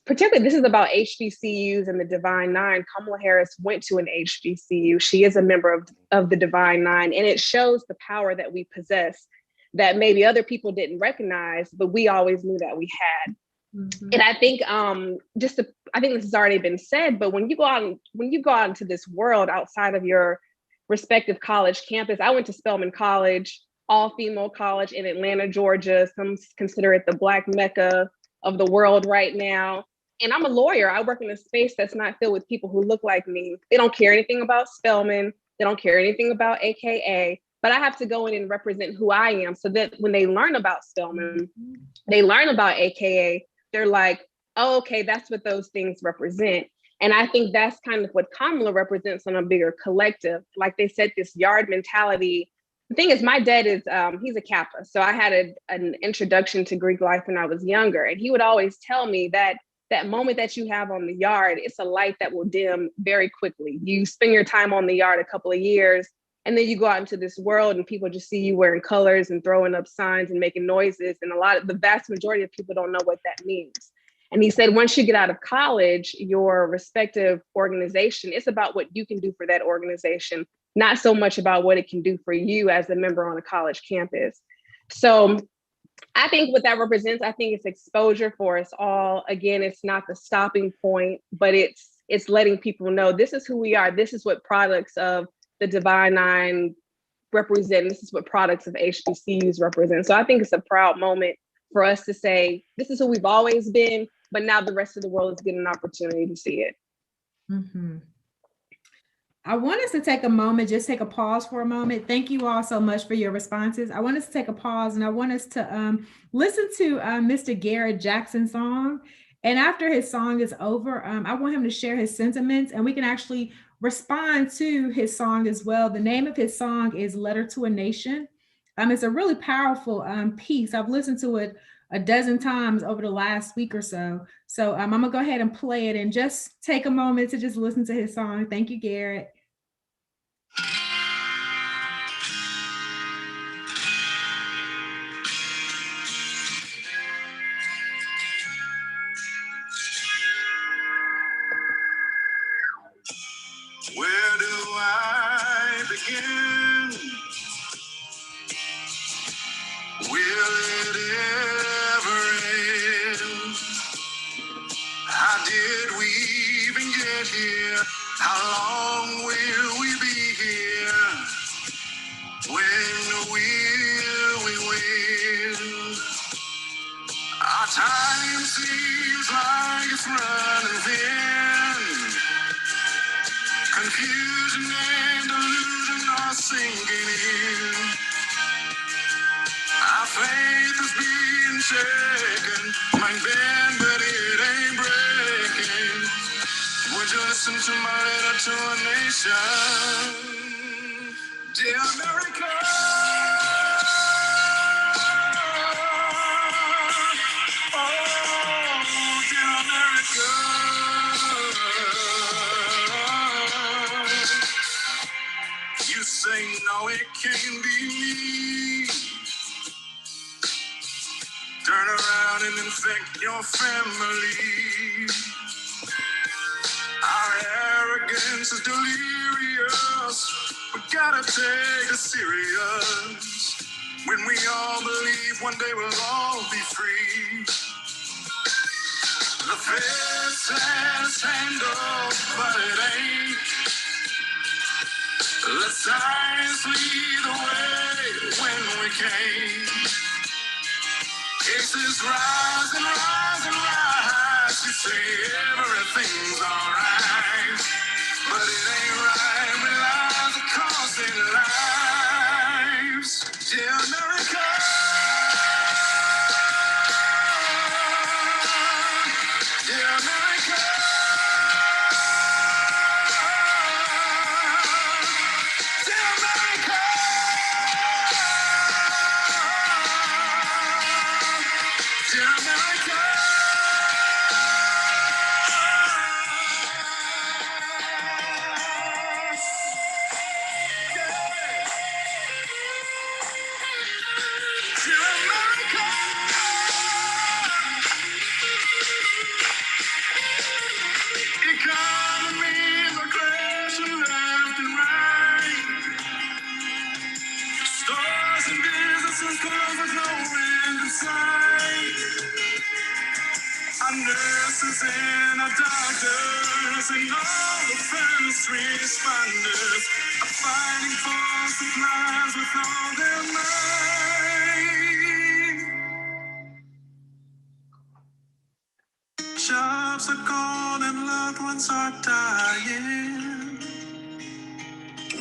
particularly this is about HBCUs and the Divine Nine. Kamala Harris went to an HBCU. She is a member of the Divine Nine, and it shows the power that we possess that maybe other people didn't recognize, but we always knew that we had. Mm-hmm. And I think I think this has already been said, but when you go out into this world outside of your respective college campus, I went to Spelman College, all-female college in Atlanta, Georgia. Some consider it the Black Mecca of the world right now. And I'm a lawyer. I work in a space that's not filled with people who look like me. They don't care anything about Spelman. They don't care anything about AKA, but I have to go in and represent who I am so that when they learn about Spelman, they learn about AKA, they're like, oh, okay, that's what those things represent. And I think that's kind of what Kamala represents on a bigger collective. Like they said, this yard mentality. The thing is, my dad is, he's a Kappa. So I had an introduction to Greek life when I was younger. And he would always tell me that that moment that you have on the yard, it's a light that will dim very quickly. You spend your time on the yard a couple of years, and then you go out into this world and people just see you wearing colors and throwing up signs and making noises. And the vast majority of people don't know what that means. And he said, once you get out of college, your respective organization, it's about what you can do for that organization, not so much about what it can do for you as a member on a college campus. So I think what that represents, I think it's exposure for us all. Again, it's not the stopping point, but it's letting people know this is who we are. This is what products of the Divine Nine represent. This is what products of HBCUs represent. So I think it's a proud moment for us to say, this is who we've always been, but now the rest of the world is getting an opportunity to see it. Mm-hmm. I want us to take a moment, just take a pause for a moment. Thank you all so much for your responses. I want us to take a pause and I want us to listen to Mr. Garrett Jackson's song. And after his song is over, I want him to share his sentiments and we can actually respond to his song as well. The name of his song is Letter to a Nation. It's a really powerful piece. I've listened to it a dozen times over the last week or so. So I'm gonna go ahead and play it and just take a moment to just listen to his song. Thank you, Garrett. begin? Will it ever end? How did we even get here? How long will we be here? When will we win? Our time seems like it's running thin. Confusion and delusion are sinking in. Our faith is being shaken. Might bend, but it ain't breaking. Would you listen to my letter to a nation? Dear America, oh, dear America. You say no, it can't be me. Turn around and infect your family. Our arrogance is delirious. We gotta take it serious. When we all believe one day we'll all be free. The Fed says handle, but it ain't. Let science lead the way when we came. Cases rise and rise and rise. We say everything's alright, but it ain't right when lives are costing lives. Dear America, dear America, dear America, dear America. Economies are crashing left and right. Stores and businesses close with no end in sight. Our nurses and our doctors and all the first responders are fighting for supplies with all their might. Jobs are gone and loved ones are dying.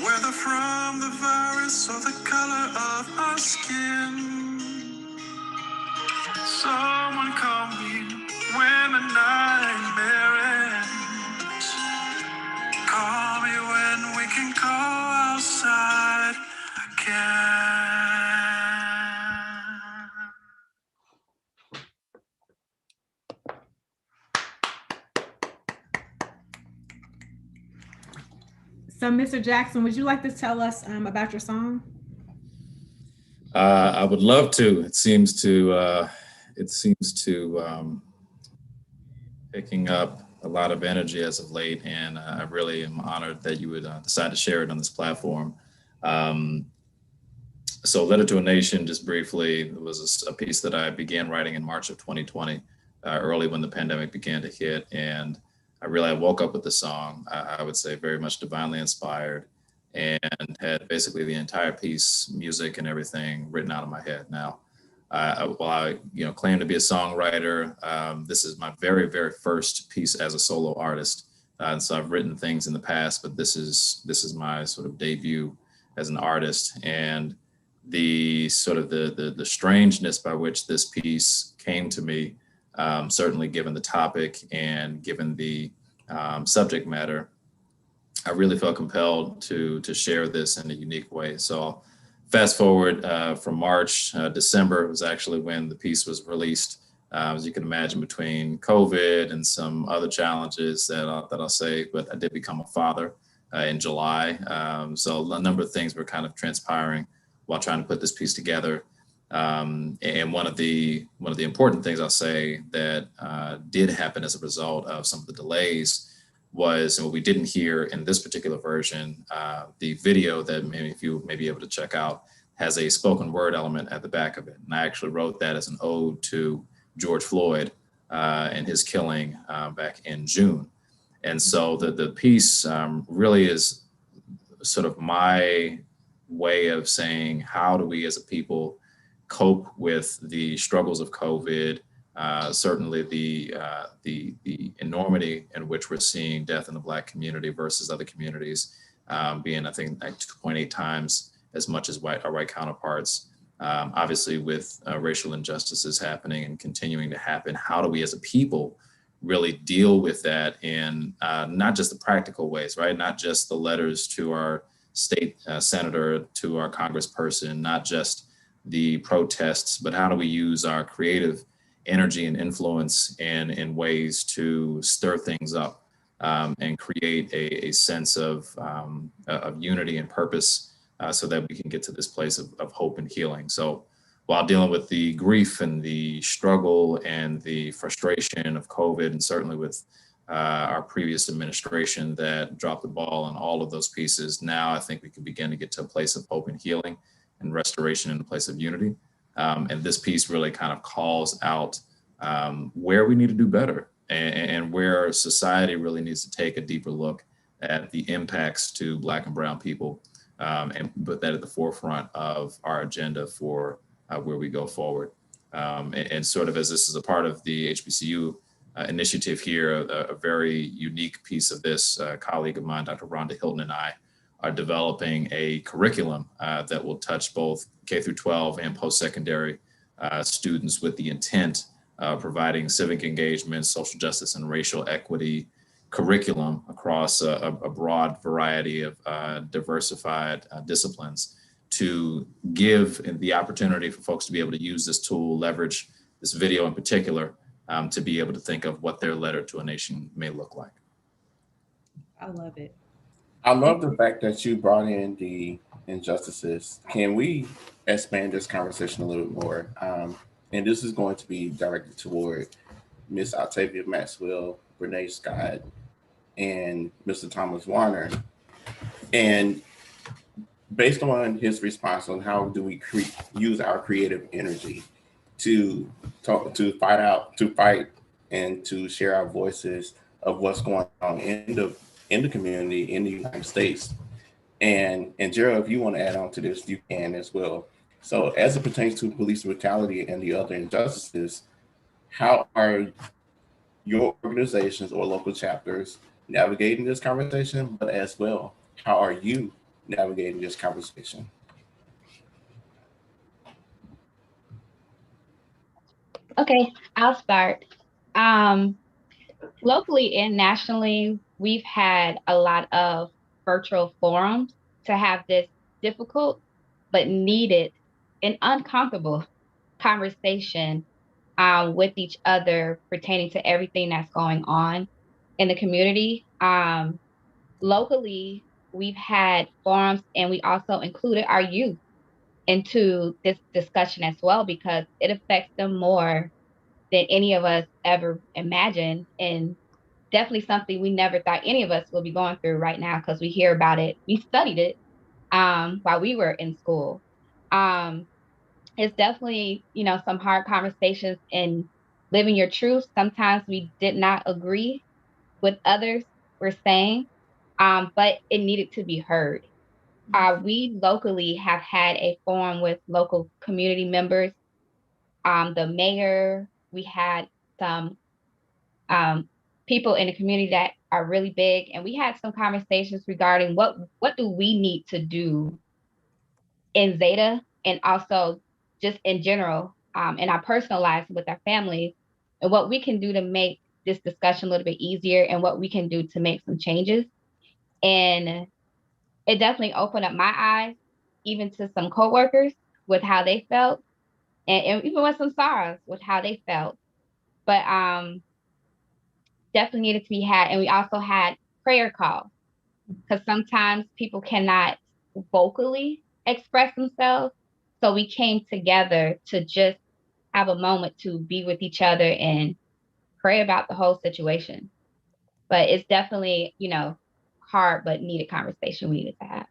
Whether from the virus or the color of our skin. Someone call me when the nightmare ends. Call me when we can go outside again. So, Mr. Jackson, would you like to tell us about your song? I would love to. It seems to picking up a lot of energy as of late, and I really am honored that you would decide to share it on this platform. So, Letter to a Nation, just briefly, it was a piece that I began writing in March of 2020, early when the pandemic began to hit, and I woke up with the song. I would say very much divinely inspired, and had basically the entire piece, music and everything, written out of my head. Now, while I claim to be a songwriter, this is my very, very first piece as a solo artist. And so I've written things in the past, but this is my sort of debut as an artist. And the sort of the strangeness by which this piece came to me, certainly given the topic and given the subject matter, I really felt compelled to share this in a unique way. So fast forward from March, December was actually when the piece was released. As you can imagine, between COVID and some other challenges that I'll say, but I did become a father in July. So a number of things were kind of transpiring while trying to put this piece together. And one of the important things I'll say that did happen as a result of some of the delays was, and what we didn't hear in this particular version, the video that maybe if you may be able to check out has a spoken word element at the back of it. And I actually wrote that as an ode to George Floyd and his killing back in June. And so the piece really is sort of my way of saying, how do we as a people cope with the struggles of COVID, certainly the enormity in which we're seeing death in the Black community versus other communities, being, I think, like 2.8 times as much as our white counterparts. Obviously, with racial injustices happening and continuing to happen, how do we as a people really deal with that in not just the practical ways, right? Not just the letters to our state senator, to our congressperson, not just the protests, but how do we use our creative energy and influence in ways to stir things up and create a sense of unity and purpose so that we can get to this place of hope and healing. So while dealing with the grief and the struggle and the frustration of COVID, and certainly with our previous administration that dropped the ball on all of those pieces, now I think we can begin to get to a place of hope and healing and restoration in a place of unity. And this piece really kind of calls out where we need to do better and where society really needs to take a deeper look at the impacts to Black and Brown people and put that at the forefront of our agenda for where we go forward. And sort of as this is a part of the HBCU initiative here, a very unique piece of this, a colleague of mine, Dr. Rhonda Hilton, and I are developing a curriculum that will touch both K through 12 and post-secondary students with the intent of providing civic engagement, social justice, and racial equity curriculum across a broad variety of diversified disciplines to give the opportunity for folks to be able to use this tool, leverage this video in particular, to be able to think of what their letter to a nation may look like. I love it. I love the fact that you brought in the injustices. Can we expand this conversation a little bit more? And this is going to be directed toward Miss Octavia Maxwell, Brene Scott, and Mr. Thomas Warner. And based on his response on how do we use our creative energy to fight and to share our voices of what's going on in the community in the United States. And Gerald, if you want to add on to this, you can as well. So as it pertains to police brutality and the other injustices, how are your organizations or local chapters navigating this conversation? But as well, how are you navigating this conversation? Okay, I'll start. Locally and nationally, we've had a lot of virtual forums to have this difficult but needed and uncomfortable conversation with each other pertaining to everything that's going on in the community. Locally, we've had forums and we also included our youth into this discussion as well because it affects them more than any of us ever imagined. And definitely something we never thought any of us will be going through right now because we hear about it. We studied it while we were in school. It's definitely, some hard conversations in living your truth. Sometimes we did not agree with others were saying, but it needed to be heard. We locally have had a forum with local community members, the mayor. We had some people in the community that are really big, and we had some conversations regarding what do we need to do in Zeta and also just in general in our personal lives with our families, and what we can do to make this discussion a little bit easier and what we can do to make some changes. And it definitely opened up my eyes, even to some coworkers with how they felt, and even with some sorrows with how they felt. But definitely needed to be had. And we also had prayer calls because sometimes people cannot vocally express themselves. So we came together to just have a moment to be with each other and pray about the whole situation. But it's definitely, hard but needed conversation we needed to have.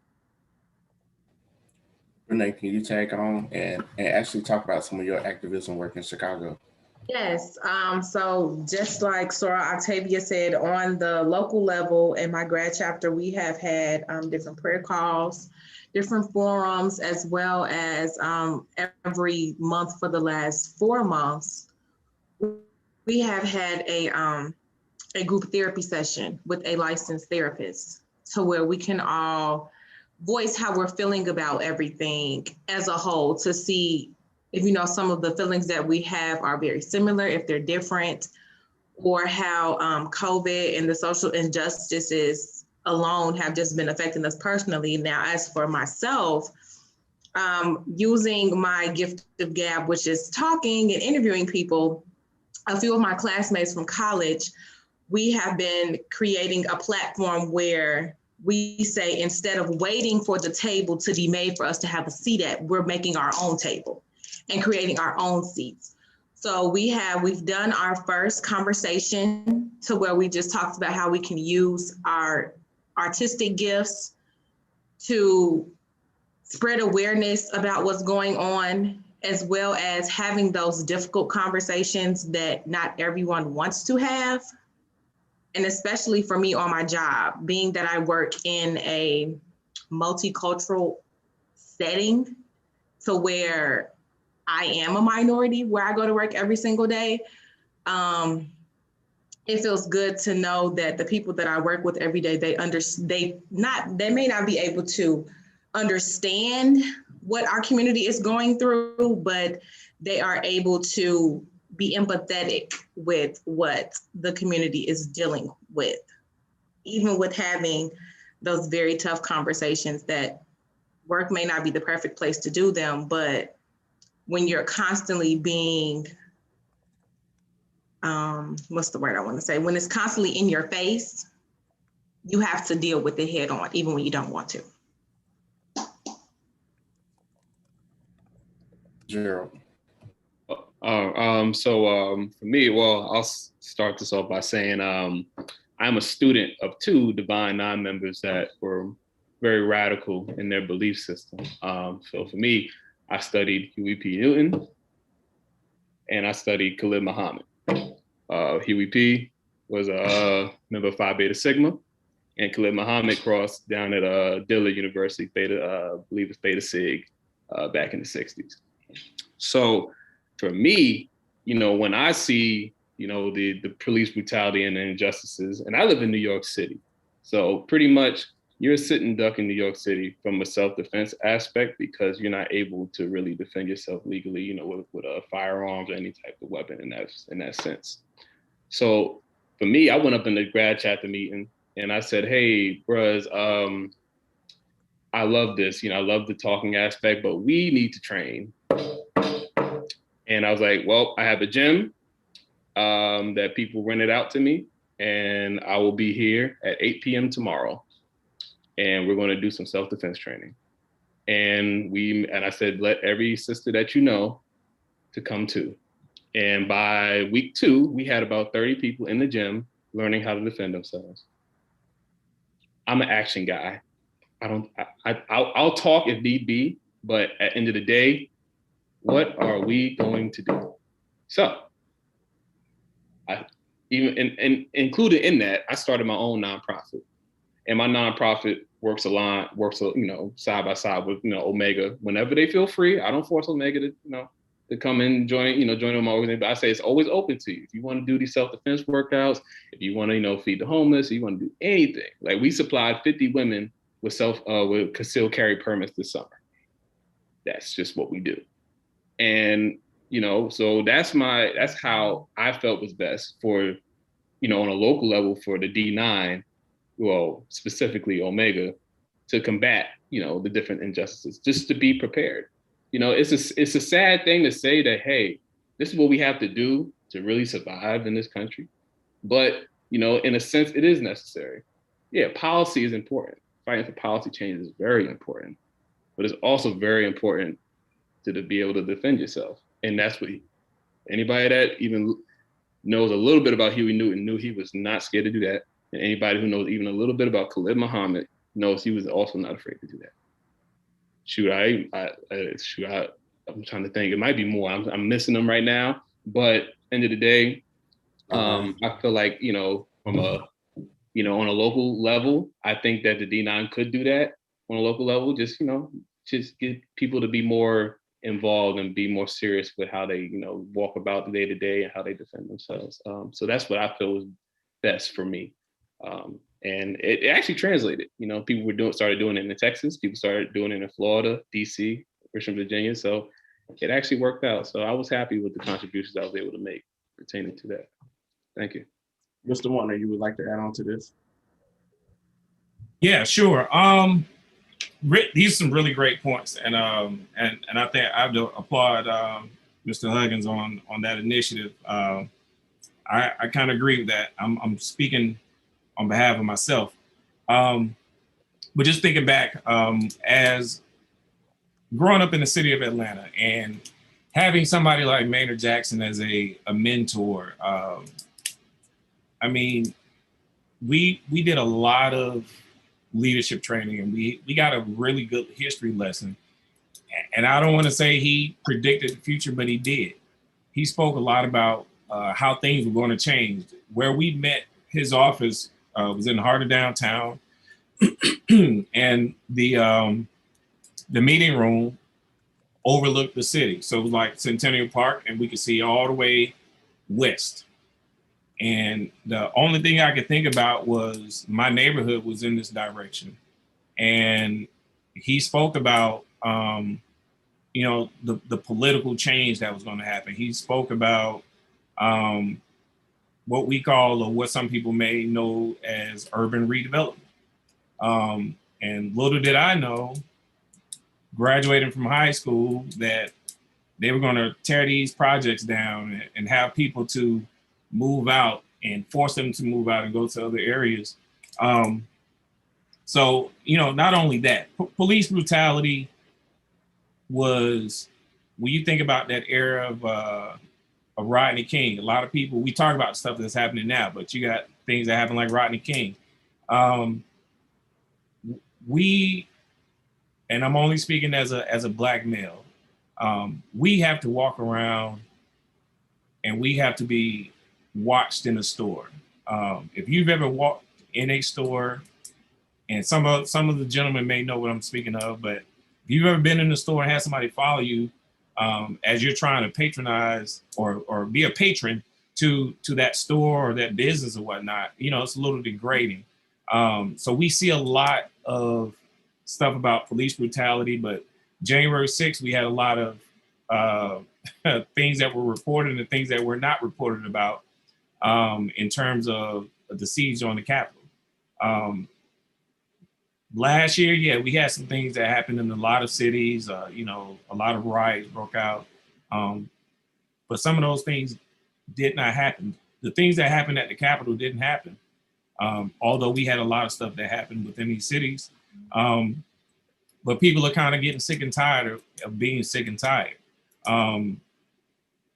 Renee, can you tag on and actually talk about some of your activism work in Chicago? Yes. So just like Sora Octavia said, on the local level in my grad chapter, we have had different prayer calls, different forums, as well as every month for the last 4 months, we have had a group therapy session with a licensed therapist, to where we can all voice how we're feeling about everything as a whole, to see if, some of the feelings that we have are very similar, if they're different, or how COVID and the social injustices alone have just been affecting us personally. Now, as for myself, using my gift of gab, which is talking and interviewing people, a few of my classmates from college, we have been creating a platform where we say, instead of waiting for the table to be made for us to have a seat at, we're making our own table and creating our own seats. So we've done our first conversation, to where we just talked about how we can use our artistic gifts to spread awareness about what's going on, as well as having those difficult conversations that not everyone wants to have. And especially for me on my job, being that I work in a multicultural setting, to where I am a minority, where I go to work every single day, it feels good to know that the people that I work with every day, they may not be able to understand what our community is going through, but they are able to be empathetic with what the community is dealing with, even with having those very tough conversations that work may not be the perfect place to do them, but when you're constantly being, what's the word I want to say? When it's constantly in your face, you have to deal with it head on, even when you don't want to. Gerald. For me, well, I'll start this off by saying I'm a student of 2 Divine Nine members that were very radical in their belief system. So for me, I studied Huey P. Newton and I studied Khalid Muhammad. Huey P. was a member of Phi Beta Sigma, and Khalid Muhammad crossed down at Dillard University, I believe it's Beta Sig, back in the 60s. So for me, when I see, the police brutality and the injustices, and I live in New York City. So pretty much you're a sitting duck in New York City from a self-defense aspect, because you're not able to really defend yourself legally, with firearms or any type of weapon in that sense. So for me, I went up in the grad chapter meeting and I said, hey, bros, I love this, I love the talking aspect, but we need to train. And I was like, well, I have a gym that people rented out to me, and I will be here at 8 p.m. tomorrow. And we're going to do some self-defense training. And I said, let every sister that you know to come too. And by week 2, we had about 30 people in the gym learning how to defend themselves. I'm an action guy. I'll talk if need be, but at the end of the day, what are we going to do? So, included in that, I started my own nonprofit, and my nonprofit works side by side with Omega whenever they feel free. I don't force Omega to come in and join my organization, but I say it's always open to you. If you want to do these self-defense workouts, if you want to feed the homeless, if you want to do anything. Like, we supplied 50 women with concealed carry permits this summer. That's just what we do. And, so that's how I felt was best for, on a local level for the D9, well, specifically Omega, to combat, the different injustices, just to be prepared. It's a sad thing to say that, hey, this is what we have to do to really survive in this country. But, in a sense, it is necessary. Yeah, policy is important. Fighting for policy change is very important, but it's also very important to be able to defend yourself. And that's what anybody that even knows a little bit about Huey Newton knew he was not scared to do that. And anybody who knows even a little bit about Khalid Muhammad knows he was also not afraid to do that. Shoot, I'm trying to think. It might be more. I'm missing them right now. But end of the day, I feel like, you know, from a, you know, on a local level, I think that the D9 could do that on a local level. Just, you know, just get people to be more involved and be more serious with how they, you know, walk about the day to day and how they defend themselves. So that's what I feel was best for me. And it actually translated. You know, people started doing it in Texas. People started doing it in Florida, DC, Richmond, Virginia. So it actually worked out. So I was happy with the contributions I was able to make pertaining to that. Thank you. Mr. Warner, you would like to add on to this? Yeah, sure. These are some really great points, and I think I have to applaud Mr. Huggins on that initiative. I kind of agree with that. I'm speaking on behalf of myself, but just thinking back, as growing up in the city of Atlanta and having somebody like Maynard Jackson as a mentor. I mean, we did a lot of leadership training, and we got a really good history lesson. And I don't want to say he predicted the future, but he did. He spoke a lot about how things were going to change. Where we met, his office was in the heart of downtown, and the meeting room overlooked the city. So it was like Centennial Park, and we could see all the way west. And the only thing I could think about was my neighborhood was in this direction. And he spoke about, you know, the political change that was going to happen. He spoke about what we call, or what some people may know as, urban redevelopment. And little did I know, graduating from high school, that they were going to tear these projects down and have people to move out and force them to move out and go to other areas. So, you know, not only that, police brutality was, when you think about that era of Rodney King, a lot of people, we talk about stuff that's happening now, but you got things that happen like Rodney King. And I'm only speaking as a Black male, we have to walk around and we have to be watched in a store. If you've ever walked in a store, and some of the gentlemen may know what I'm speaking of, but if you've ever been in a store and had somebody follow you as you're trying to patronize or be a patron to that store or that business or whatnot, you know, it's a little degrading. So we see a lot of stuff about police brutality, but January 6th, we had a lot of things that were reported and things that were not reported about in terms of the siege on the Capitol. Last year, yeah, we had some things that happened in a lot of cities. You know, a lot of riots broke out. But some of those things did not happen. The things that happened at the Capitol didn't happen. Although we had a lot of stuff that happened within these cities. But people are kind of getting sick and tired of being sick and tired. And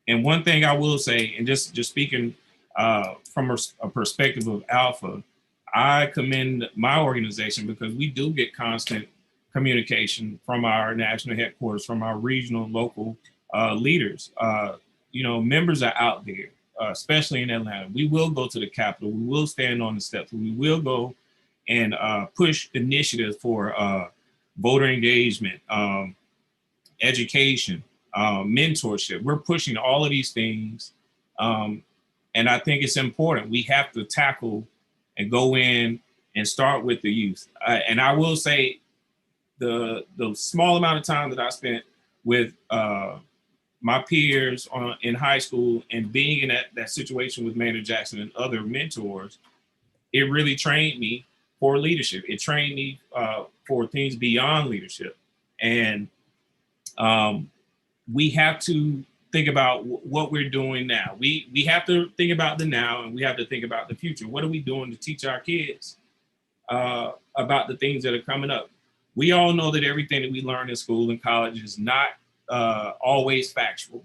one thing I will say, and just speaking from a perspective of Alpha, I commend my organization because we do get constant communication from our national headquarters, from our regional, local leaders. You know, members are out there, especially in Atlanta. We will go to the Capitol. We will stand on the steps. We will go and push initiatives for voter engagement, education, mentorship. We're pushing all of these things. And I think it's important. We have to tackle and go in and start with the youth. And I will say the small amount of time that I spent with my peers in high school and being in that situation with Maynard Jackson and other mentors, it really trained me for leadership. It trained me for things beyond leadership. And we have to think about what we're doing now. We have to think about the now, and we have to think about the future. What are we doing to teach our kids about the things that are coming up? We all know that everything that we learn in school and college is not always factual.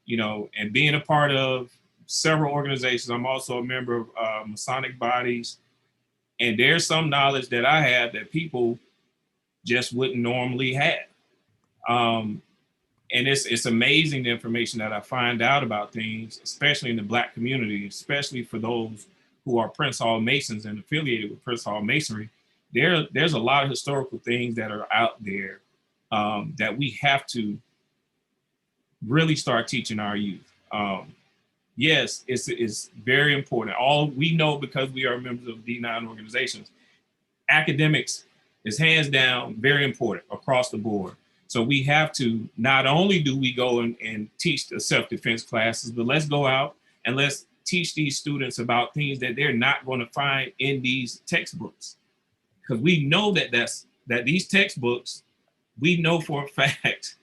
You know, and being a part of several organizations. I'm also a member of Masonic bodies. And there's some knowledge that I have that people just wouldn't normally have. And it's amazing the information that I find out about things, especially in the Black community, especially for those who are Prince Hall Masons and affiliated with Prince Hall Masonry. There's a lot of historical things that are out there that we have to really start teaching our youth. Yes, it's very important. All we know, because we are members of D9 organizations, academics is hands down very important across the board. So we have to, not only do we go and teach the self-defense classes, but let's go out and let's teach these students about things that they're not going to find in these textbooks. Because we know that these textbooks, we know for a fact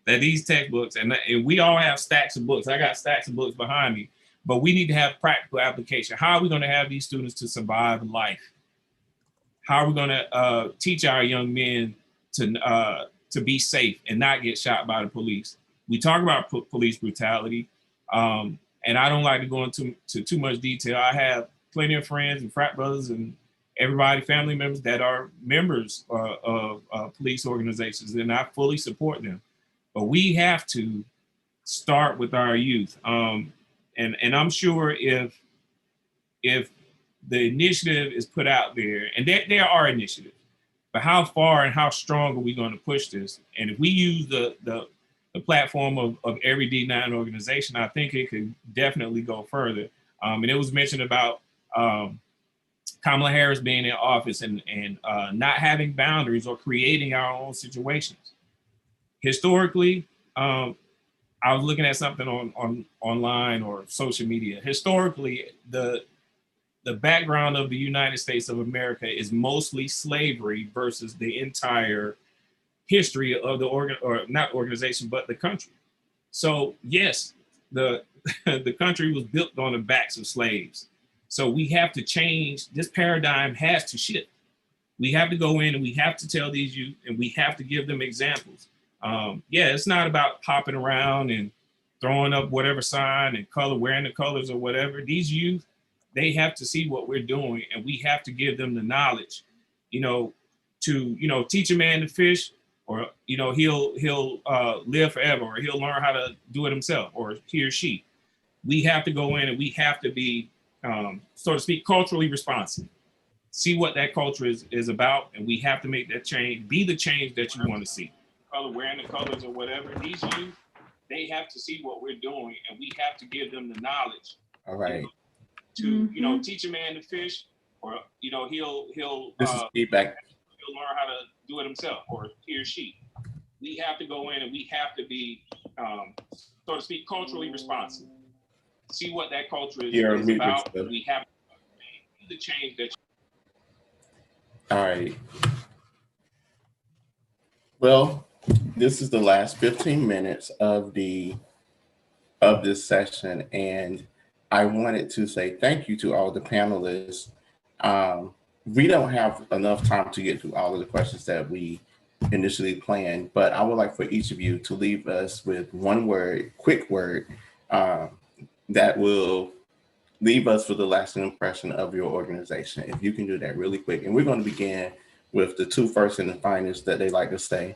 that these textbooks, and we all have stacks of books. I got stacks of books behind me, but we need to have practical application. How are we going to have these students to survive life? How are we going to teach our young men to be safe and not get shot by the police? We talk about police brutality, and I don't like to go into too much detail. I have plenty of friends and frat brothers and everybody, family members that are members of police organizations, and I fully support them. But we have to start with our youth. And I'm sure if the initiative is put out there, and there are initiatives, but how far and how strong are we going to push this? And if we use the platform of every D9 organization, I think it could definitely go further. And it was mentioned about Kamala Harris being in office and not having boundaries or creating our own situations. Historically, I was looking at something on online or social media. Historically, the background of the United States of America is mostly slavery versus the entire history of the not organization, but the country. So yes, the country was built on the backs of slaves. So we have to change. This paradigm has to shift. We have to go in and we have to tell these youth, and we have to give them examples. Yeah, it's not about popping around and throwing up whatever sign and color, wearing the colors or whatever. These youth, they have to see what we're doing, and we have to give them the knowledge, to teach a man to fish, or he'll live forever, or he'll learn how to do it himself, or he or she. We have to go in and we have to be, so to speak, culturally responsive. See what that culture is about, and we have to make that change. Be the change that you want to see. Color, wearing the colors or whatever. These youth, they have to see what we're doing, and we have to give them the knowledge. All right. To teach a man to fish, or he'll This is feedback. He'll learn how to do it himself, or he or she. We have to go in and we have to be, so to speak, culturally responsive. See what that culture is about. We have to be the change that. All right. Well, this is the last 15 minutes of this session, and I wanted to say thank you to all the panelists. We don't have enough time to get through all of the questions that we initially planned, but I would like for each of you to leave us with one word, quick word, that will leave us with a lasting impression of your organization. If you can do that really quick. And we're going to begin with the two first and the finest that they like to say,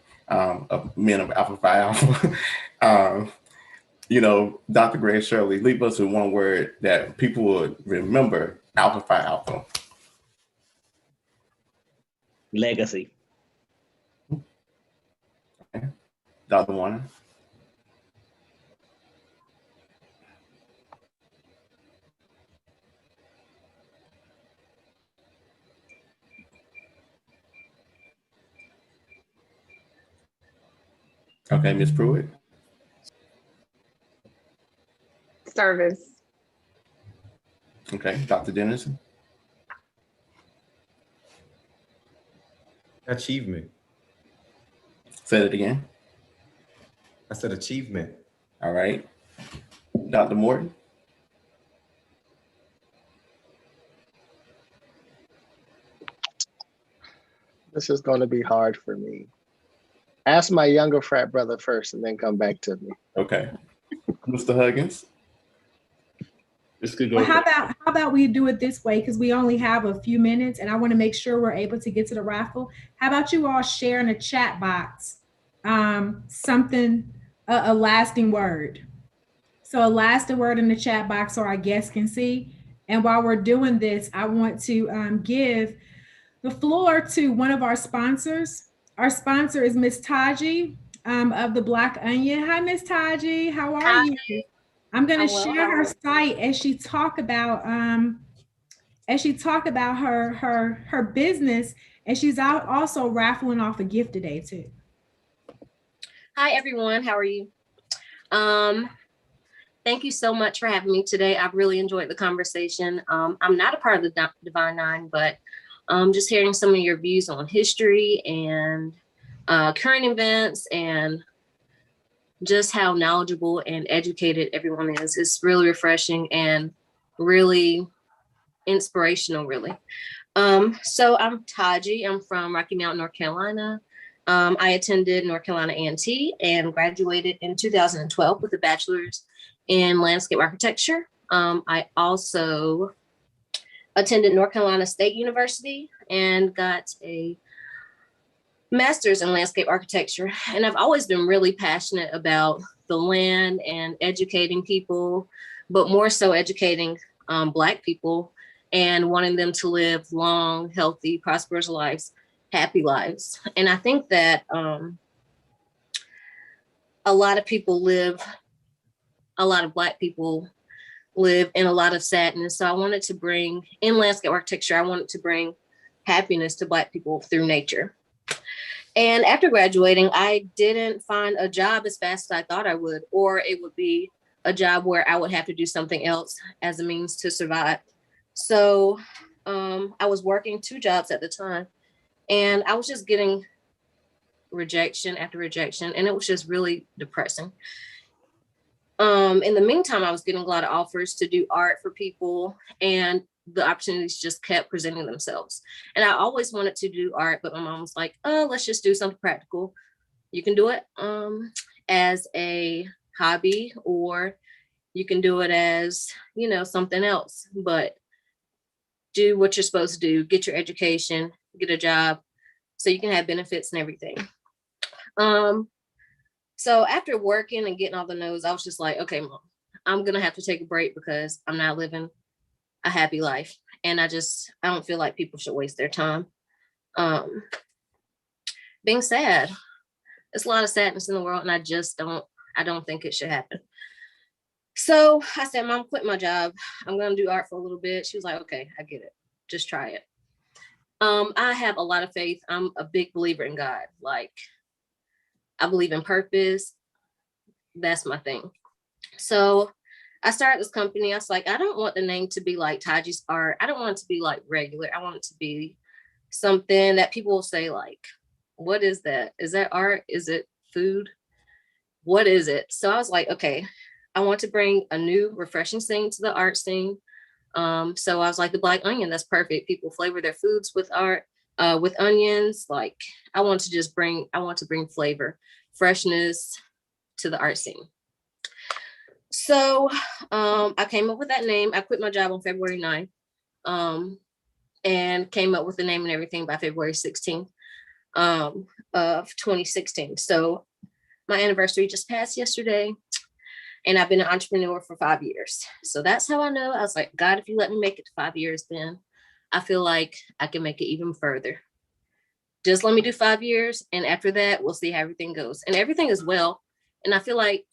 men of Alpha Phi Alpha. Dr. Gray Shirley, leave us with one word that people would remember Alpha Phi Alpha. Legacy. Okay. Dr. Warner. Okay, Ms. Pruitt. Service. Okay, Dr. Dennison. Achievement. Say it again. I said achievement. All right. Dr. Morton. This is going to be hard for me. Ask my younger frat brother first and then come back to me. Okay. Mr. Huggins. This could go. Well, how about we do it this way? Because we only have a few minutes and I want to make sure we're able to get to the raffle. How about you all share in a chat box something, a lasting word. So a lasting word in the chat box so our guests can see. And while we're doing this, I want to give the floor to one of our sponsors. Our sponsor is Miss Taji of the Black Onion. Hi, Miss Taji. How are you? I'm going to share her site as she talk about her business, and she's out also raffling off a gift today too. Hi everyone, how are you? Thank you so much for having me today. I've really enjoyed the conversation. I'm not a part of the Divine Nine, but just hearing some of your views on history and current events and just how knowledgeable and educated everyone is. It's really refreshing and really inspirational, really. So I'm Taji. I'm from Rocky Mount, North Carolina. I attended North Carolina A&T and graduated in 2012 with a bachelor's in landscape architecture. I also attended North Carolina State University and got a master's in landscape architecture. And I've always been really passionate about the land and educating people, but more so educating Black people and wanting them to live long, healthy, prosperous lives, happy lives. And I think that a lot of Black people live in a lot of sadness. So I wanted to bring, in landscape architecture, I wanted to bring happiness to Black people through nature. And after graduating, I didn't find a job as fast as I thought I would, or it would be a job where I would have to do something else as a means to survive. So I was working 2 jobs at the time, and I was just getting rejection after rejection, and it was just really depressing. In the meantime, I was getting a lot of offers to do art for people, and the opportunities just kept presenting themselves. And I always wanted to do art, but my mom was like, oh, let's just do something practical. You can do it as a hobby, or you can do it as, something else, but do what you're supposed to do, get your education, get a job, so you can have benefits and everything. So after working and getting all the no's, I was just like, okay, Mom, I'm gonna have to take a break because I'm not living a happy life. And I don't feel like people should waste their time being sad. There's a lot of sadness in the world, and I don't think it should happen. So I said, Mom, quit my job. I'm gonna do art for a little bit. She was like, okay, I get it. Just try it. I have a lot of faith. I'm a big believer in God. Like, I believe in purpose. That's my thing. So I started this company. I was like, I don't want the name to be like Taji's Art. I don't want it to be like regular. I want it to be something that people will say like, what is that? Is that art? Is it food? What is it? So I was like, okay, I want to bring a new refreshing scene to the art scene. So I was like, the Black Onion, that's perfect. People flavor their foods with art, with onions. Like I want to bring flavor, freshness to the art scene. So I came up with that name. I quit my job on February 9th and came up with the name and everything by February 16th of 2016. So my anniversary just passed yesterday, and I've been an entrepreneur for 5 years. So that's how I know. I was like, God, if you let me make it to 5 years, then I feel like I can make it even further. Just let me do 5 years. And after that, we'll see how everything goes. And everything is well. And I feel like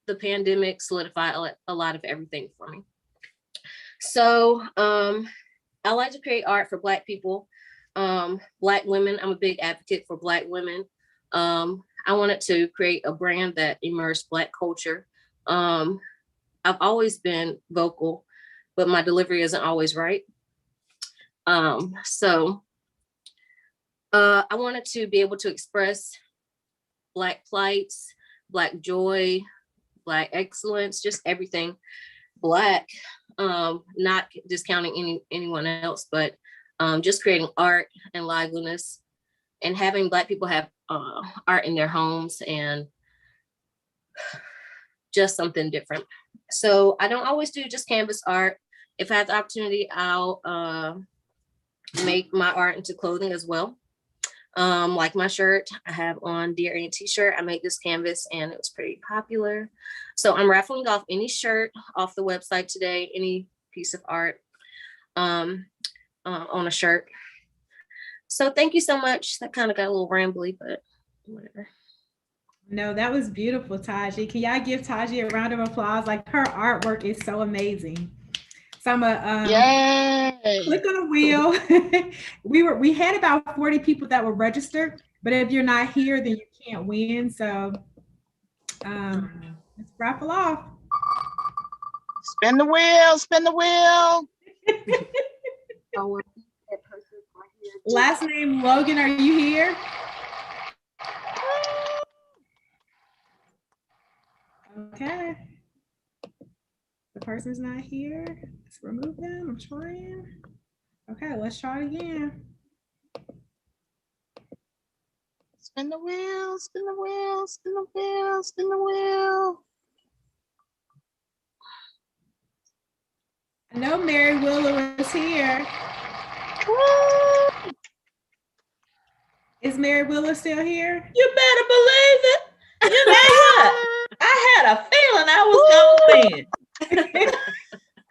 the pandemic solidified a lot of everything for me. So I like to create art for Black people, Black women. I'm a big advocate for Black women. I wanted to create a brand that immersed Black culture. I've always been vocal, but my delivery isn't always right. So I wanted to be able to express Black plights, Black joy, Black excellence, just everything Black, not discounting anyone else, but just creating art and liveliness and having Black people have art in their homes and just something different. So I don't always do just canvas art. If I have the opportunity, I'll make my art into clothing as well. Like my shirt, I have on Dear Aunt t-shirt. I made this canvas and it was pretty popular. So I'm raffling off any shirt off the website today, any piece of art on a shirt. So thank you so much. That kind of got a little rambly, but whatever. No, that was beautiful, Taji. Can y'all give Taji a round of applause? Like, her artwork is so amazing. So I'm click on a wheel. we had about 40 people that were registered, but if you're not here, then you can't win. So let's raffle off. Spin the wheel, spin the wheel. Last name Logan, are you here? Okay. The person's not here. Let's remove them. I'm trying. Okay, let's try it again. Spin the wheel, spin the wheel, spin the wheel, spin the wheel. I know Mary Willow is here. Is Mary Willow still here? You better believe it. You know what? I had a feeling I was going to win.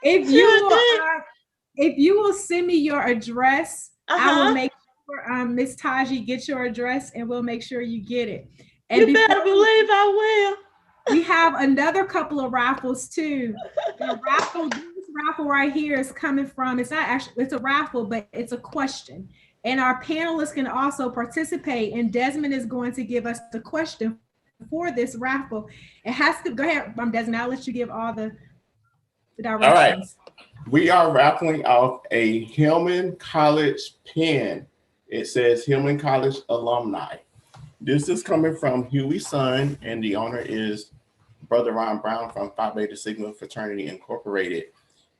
If you will send me your address, I will make sure Miss Taji get your address and we'll make sure you get it. And you better believe I will. We have another couple of raffles too. This raffle right here is coming from, it's not actually, it's a raffle, but it's a question. And our panelists can also participate, and Desmond is going to give us the question for this raffle. It has to, go ahead, Desmond, I'll let you give all the directions. All right, we are raffling off a Hillman College pen. It says Hillman College alumni. This is coming from Huey's son, and the owner is Brother Ron Brown from Phi Beta Sigma Fraternity Incorporated.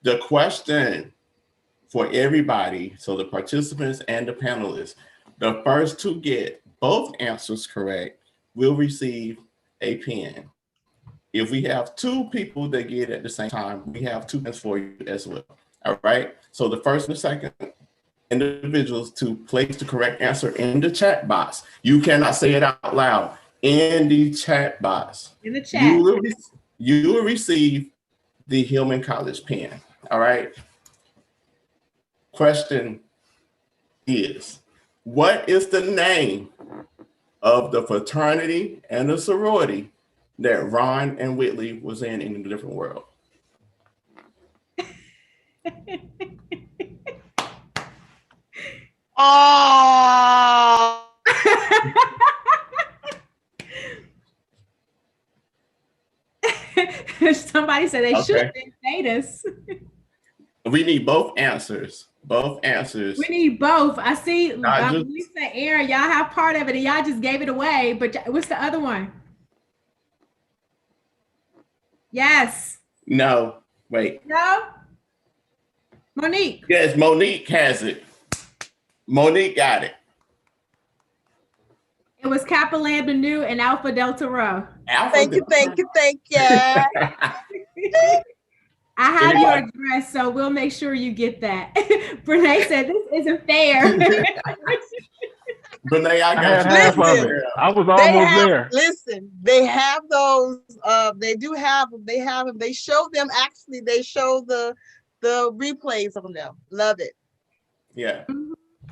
The question for everybody, so the participants and the panelists, the first to get both answers correct will receive a pen. If we have two people that get it at the same time, we have 2 pens for you as well. All right. So the first and the second individuals to place the correct answer in the chat box. You cannot say it out loud. In the chat box. In the chat. You will receive the Hillman College pen. All right. Question is, what is the name of the fraternity and the sorority that Ron and Whitley was in a different world? Oh. Somebody said they should have been Thetas. We need both answers. Both answers. We need both. I see Lisa, Aaron, y'all have part of it and y'all just gave it away. But what's the other one? Yes. No. Wait. No. Monique. Yes, Monique has it. Monique got it. It was Kappa Lambda Nu and Alpha Delta Rho. Thank you. I have your address, so we'll make sure you get that. Brene said, this isn't fair. Brene, I got you. Listen, I was almost there. Listen, they have those, they do have them. They have them. They show them, actually, they show the replays of them. Love it. Yeah.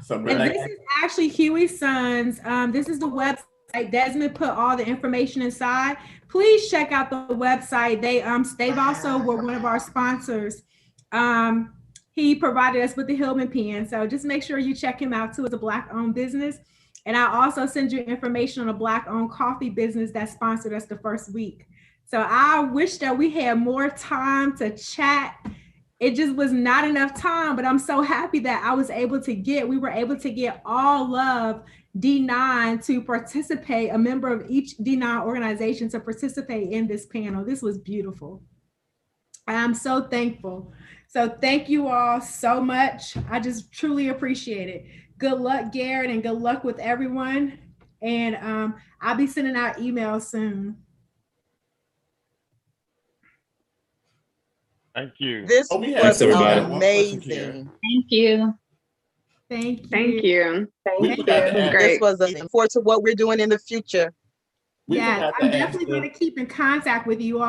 So and this is actually Huey's Sons. This is the website. Desmond put all the information inside. Please check out the website. They've also were one of our sponsors. He provided us with the Hillman pen. So just make sure you check him out too. It's a Black-owned business. And I also send you information on a Black-owned coffee business that sponsored us the first week. So I wish that we had more time to chat. It just was not enough time, but I'm so happy that we were able to get all of D9 to participate, a member of each D9 organization to participate in this panel. This was beautiful. I'm so thankful. So thank you all so much. I just truly appreciate it. Good luck, Garrett, and good luck with everyone. And I'll be sending out emails soon. Thank you. This Oh, we was have Thanks, everybody. one question here. amazing. Thank you. Thank you. Thank you. We Thank forgot you. to ask. Great. This was looking forward to what we're doing in the future. We Yes, forgot I'm to ask definitely going to keep in contact with you all